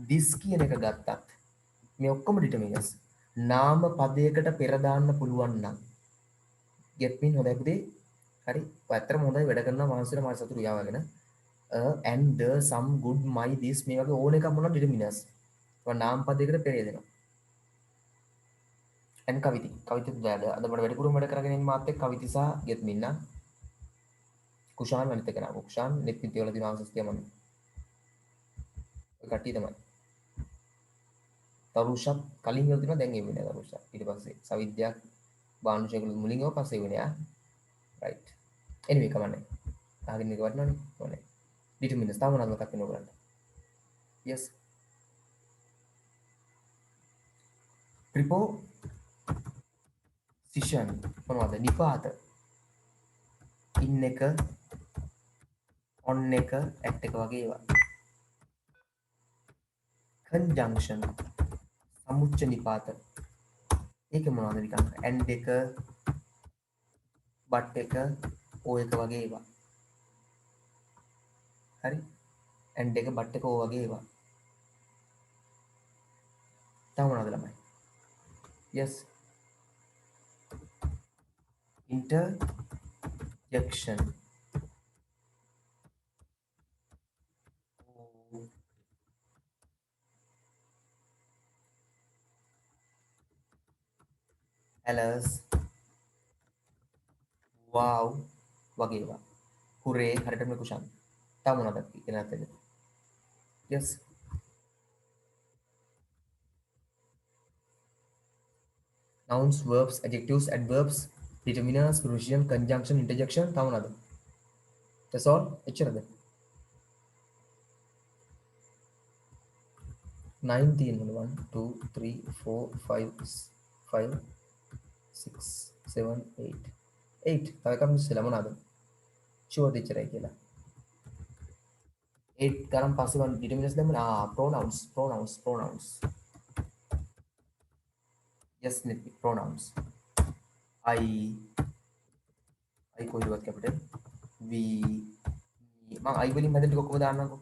Speaker 1: this කියන එක ගත්තත් මේ ඔක්කොම determiners. නාම පදයකට පෙර දාන්න පුළුවන් නම් get me හොඳයි පුතේ. හරි. ඔය ඇත්තටම හොඳයි වැඩ කරනවා මානසික මානසික සතුරු යාවගෙන. and the some good my this මේ වගේ ඕන එකක් මොනවද determiners. ඒවා නාම පදයකට පෙරේ දෙනවා. and කවිති. කවිති දාද අද මට වැඩිපුරම වැඩ කරගෙන ඉන්න මාත් එක්ක කවිති සහ get me නා. කුෂාන් අනිත් එක නා. කුෂාන් net පිටිය වල දින ආසස් කියමු. ඔය කට්ටිය තමයි. තරුෂත් කලින් වල දිනවා දැන් එන්නේ නැහැ තරුෂ. ඊට පස්සේ සවිද්‍යාවක් බානුෂයකල මුලින් ඒවා පස්සේ වෙන්නේ ආ. right. anyway කමන්නේ. ආගෙන එක වටනවනේ. ඕනේ. determiners තව මොනවද මතක් වෙනව ඔයගලන්ට? yes. preposition මොනවද? නිපාත. in එක, on එක, at එක වගේ ඒවා. conjunction සමුච්ච නිපාත. ඒක මොනවද නිකන් and එක, but එක, o එක වගේ ඒවා. හරි. and එක, but එක, o වගේ ඒවා. තව මොනවද ළමයි? yes. interjection alas wow වගේ ඒවා. hooray හරියටම කුෂාන්. තව මොනවද කියන අතේ? yes. nouns, verbs, adjectives, adverbs, determiners, preposition, conjunction, interjection තව මොනවද? that's all. එච්චරද? 9 තියෙනවා 1 2 3 4 5 5 6 7 8 8 තව එකක් මිස් වෙලා මොනවද? ෂුවර් දෙච්චරයි කියලා. 8 ගණන් පස්සේ මම determiners දැම්මනේ. pronouns. yes net pronouns. I කොයිදවත් capital we මම I වලින් මැද ටික ඔක්කොම දාන්නම්කෝ.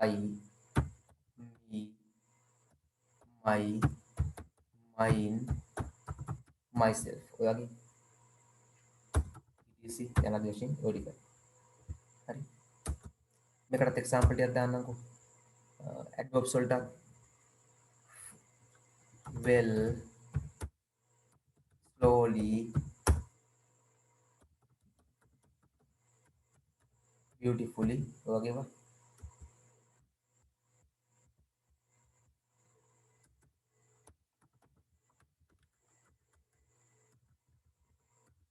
Speaker 1: I me my mine myself ඔයගේ etc යන දේශයෙන් ඔය ටික හරි මේකට එක්සැම්පල් ටිකක් දාන්නම්කෝ adverbs වලට well slowly beautifully ඔය වගේ ඒවා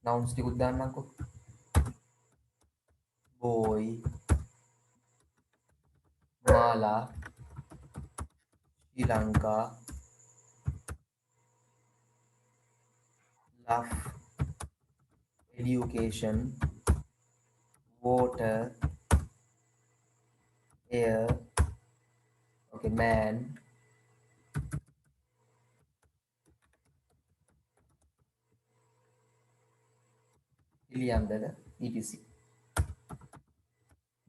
Speaker 1: nouns ටිකුත් දාන්නම්කෝ boy mala Sri Lanka love education water air okay man Piliyandala etc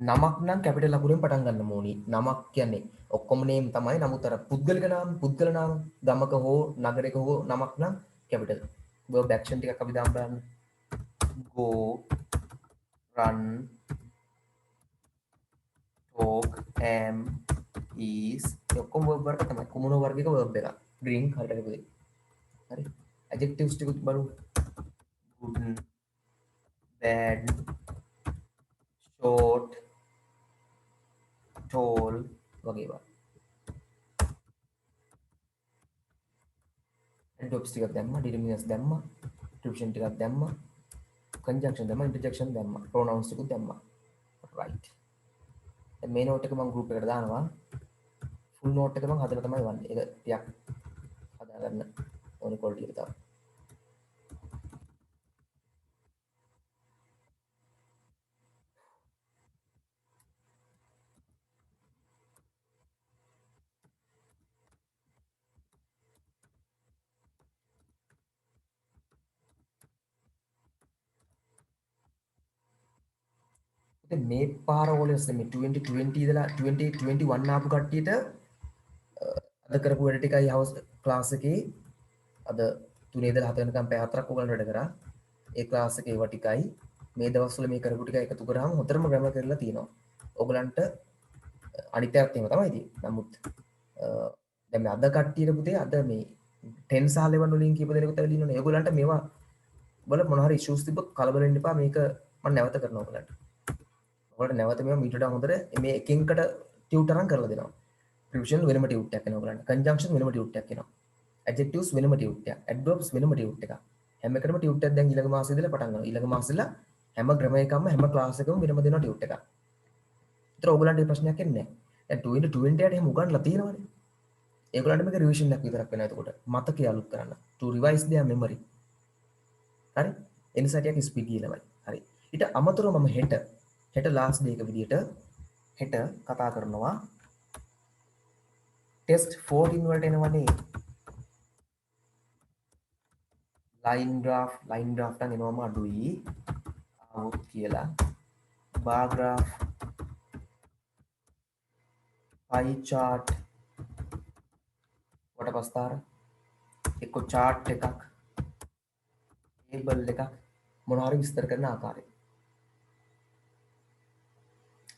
Speaker 1: නමක් නම් කැපිටල් ලකුණෙන් පටන් ගන්න ඕනි. නමක් කියන්නේ ඔක්කොම නේම් තමයි. නමුත් අර පුද්ගලික නාම, පුද්ගල නාම, ගමක හෝ නගරයක හෝ නමක් නම් කැපිටල්. verb action ටිකක් අපි දාන්න බලන්න. go, run, talk, am, is. ඒ ඔක්කොම verb වර්ග තමයි. කුමන වර්ගයක verb එකක්. drink හරියට පුතේ. හරි. adjectives ටිකුත් බලමු. good, bad, short, tall වගේ ඒවා. adverbs ටිකක් දැම්මා, determinants දැම්මා, preposition ටිකක් දැම්මා, conjunction දැම්මා, interjection දැම්මා, pronouns ටිකුත් දැම්මා. right. දැන් මේ note එක මම group එකට දානවා. full note එක මම හදලා තමයි වන්නේ. ඒක ටිකක් හදාගන්න ඕනේ quality එක තමයි. ඉතින් මේ පාර වලස් මේ 2020 ඉඳලා 2021 ආපු කට්ටියට අද කරපු වැඩ ටිකයි හවස් ක්ලාස් එකේ අද 3 ඉඳලා 4 වෙනකම් පැය 4ක් ඔයගලන්ට වැඩ කරා. ඒ ක්ලාස් එකේ ඒවා ටිකයි මේ දවස්වල මේ කරපු ටික එකතු කරාම හොතරම ග්‍රැමර් කරලා තියෙනවා. ඔයගලන්ට අනිත් පැත්තත් එහෙම තමයි තියෙන්නේ. නමුත් දැන් මේ අද කට්ටියට පුතේ අද මේ 10 සහ 11 වලින් කීප දෙනෙකුත් ඇවිල්ලා ඉන්නවනේ. ඒගොල්ලන්ට මේවා වල මොන හරි ඉෂුස් තිබ්බොත් කලබල වෙන්න එපා. මේක මම නැවත කරනවා ඔයගලන්ට. ඔයාලට නැවත මේවා මීට වඩා හොඳට මේ එකින්කට ටියුටර් එකක් කරලා දෙනවා. ප්‍රිපොසිෂන් වෙනම ටියුට් එකක් එනවා ඔයගලන්ට. කන්ජන්ක්ෂන් වෙනම ටියුට් එකක් එනවා. ඇඩ්ජෙක්ටිව්ස් වෙනම ටියුට් එකක්. ඇඩ්වර්බ්ස් වෙනම ටියුට් එකක්. හැම එකටම ටියුට් එකක් දැන් ඊළඟ මාසෙ ඉඳලා පටන් ගන්නවා. ඊළඟ මාසෙ ඉඳලා හැම ග්‍රැමර් එකක්ම හැම ක්ලාස් එකකම වෙනම දෙනවා ටියුට් එකක්. ඒතර ඔයගලන්ට මේ ප්‍රශ්නයක් එන්නේ නැහැ. දැන් 2020 යට එහෙම උගන්ලා තියෙනවනේ. ඒගොල්ලන්ට මේක රිවිෂන් එකක් විතරක් වෙනවා එතකොට. මතකය අලුත් කරන්න. to revise their memory. හරි? එනිසා ටිකක් ස්පීඩ් ගියලමයි. හරි. ඊට අමතරව මම හෙට ලාස්ට් ඩේ එක විදියට හෙට කතා කරනවා ටෙස්ට් 14 වලට එනවනේ ලයින් ඩ්‍රාෆ්ට් නම් එනවම අඩුයි ආවොත් කියලා බාර් ග්‍රාෆ් පයි chart වට පස්තාර එක්ක chart එකක් table එකක් මොනවා හරි විස්තර කරන ආකාරය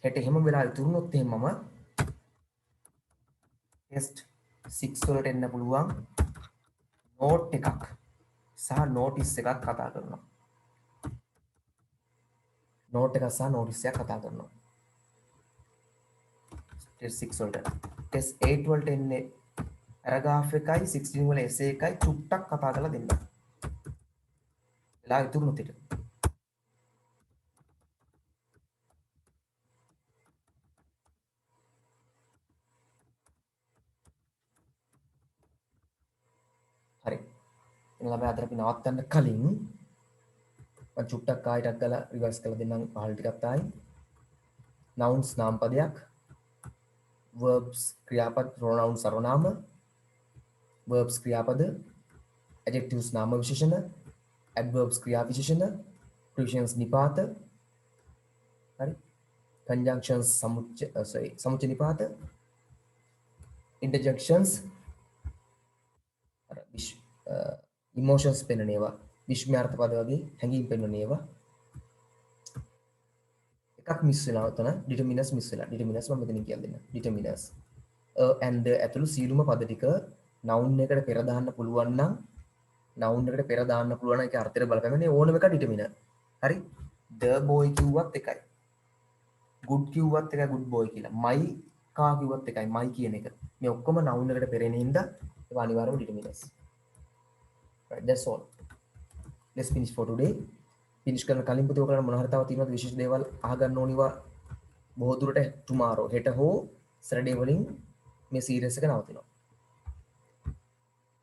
Speaker 1: හෙට එහෙම වෙලා ඉතුරුනොත් එහෙම මම ටෙස්ට් 6 වලට එන්න පුළුවන් නෝට් එකක් සහ නෝටිස් එකක් කතා කරනවා නෝට් එකක් සහ නෝටිස් එකක් කතා කරනවා ටෙස්ට් 6 වලට ටෙස්ට් 8 වලට එන්නේ පැරග්‍රාෆ් එකයි 16 වල එසේ එකයි චුට්ටක් කතා කරලා දෙන්න වෙලා ඉතුරුනොත් ඊට හරි එහෙනම් අපි අද අපි නවත්තන්න කලින් මම චුට්ටක් ආයෙත් ගාලා රිවර්ස් කරලා දෙන්නම් පහළ ටිකක් ආයි nouns නාමපදයක් verbs ක්‍රියාපද pronoun සර්වනාම verbs ක්‍රියාපද adjectives නාම විශේෂණ adverbs ක්‍රියා විශේෂණ prepositions නිපාත හරි conjunctions සමුච්ච නිපාත interjections ඉමෝෂන්ස් පෙන්වන ඒවා, විස්මයාර්ථ පද වගේ හැඟීම් පෙන්වන ඒවා. එකක් මිස් වෙලා උතන ඩිටර්මිනස් මිස් වෙලා. ඩිටර්මිනස් මම මෙතනින් කියලා දෙන්න. ඩිටර්මිනස් and ඇතුළු සියලුම පද ටික noun එකට පෙර දාන්න පුළුවන් නම් noun එකට පෙර දාන්න පුළුවන් ඒක අර්ථයට බලපෑමනේ ඕනම එක ඩිටර්මිනර්. හරි? the boy කිව්වත් එකයි. good කිව්වත් එකයි good boy කියලා. my car කිව්වත් එකයි my කියන එක. මේ ඔක්කොම noun එකට පෙර එන හින්දා ඒවා අනිවාර්යයෙන්ම ඩිටර්මිනර්ස්. right, that's all. Let's finish for today. finish කරන කලින් පුතේ ඔයගලන්ට මොන හරි තව තියෙනවද විශේෂ දේවල් අහගන්න ඕනිවා බොහෝ දුරට tomorrow හෙට හෝ Saturday වලින් මේ සීරීස් එක නවතිනවා.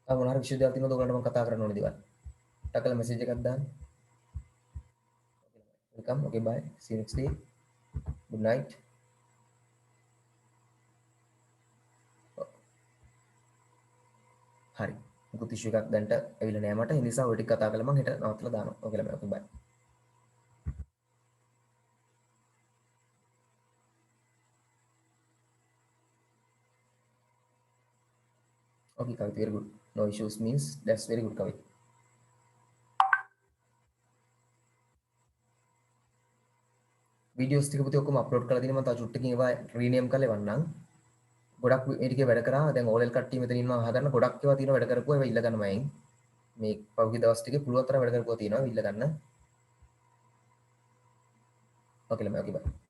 Speaker 1: තව මොන හරි විශේෂ දේවල් තියෙනවද ඔයගලන්ට මම කතා කරන්න ඕනේ දේවල්? ටකලා මැසේජ් එකක් දාන්න. welcome, okay, bye, see you next day, good night. හරි, මුකුත් ඉෂුව එකක් දැන්ට ඇවිල්ලා නෑ මට. ඒ නිසා ඔය ටික කතා කරලා මම හෙට නවත්තලා දානවා. okay ළමයි, okay, bye. okay, Kavit, very good. No issues means that's very good, Kavit. videos ටික පුතේ ඔක්කොම අප්ලෝඩ් කරලා තියෙනවා. මම තව චුට්ටකින් ඒවා රීනේම් කරලා එවන්නම්. ගොඩක් මේ ටිකේ වැඩ කරා. දැන් ඕලෙල් කට්ටිය මෙතන ඉන්නවා හදන්න. ගොඩක් ඒවා තියෙනවා වැඩ කරපුවා. ඒවා ඉල්ල ගන්න මයෙන්. මේ පහුගිය දවස් ටිකේ පුළුවන් තරම් වැඩ කරපුවා තියෙනවා. ඉල්ල ගන්න. okay ළමයි, okay, bye.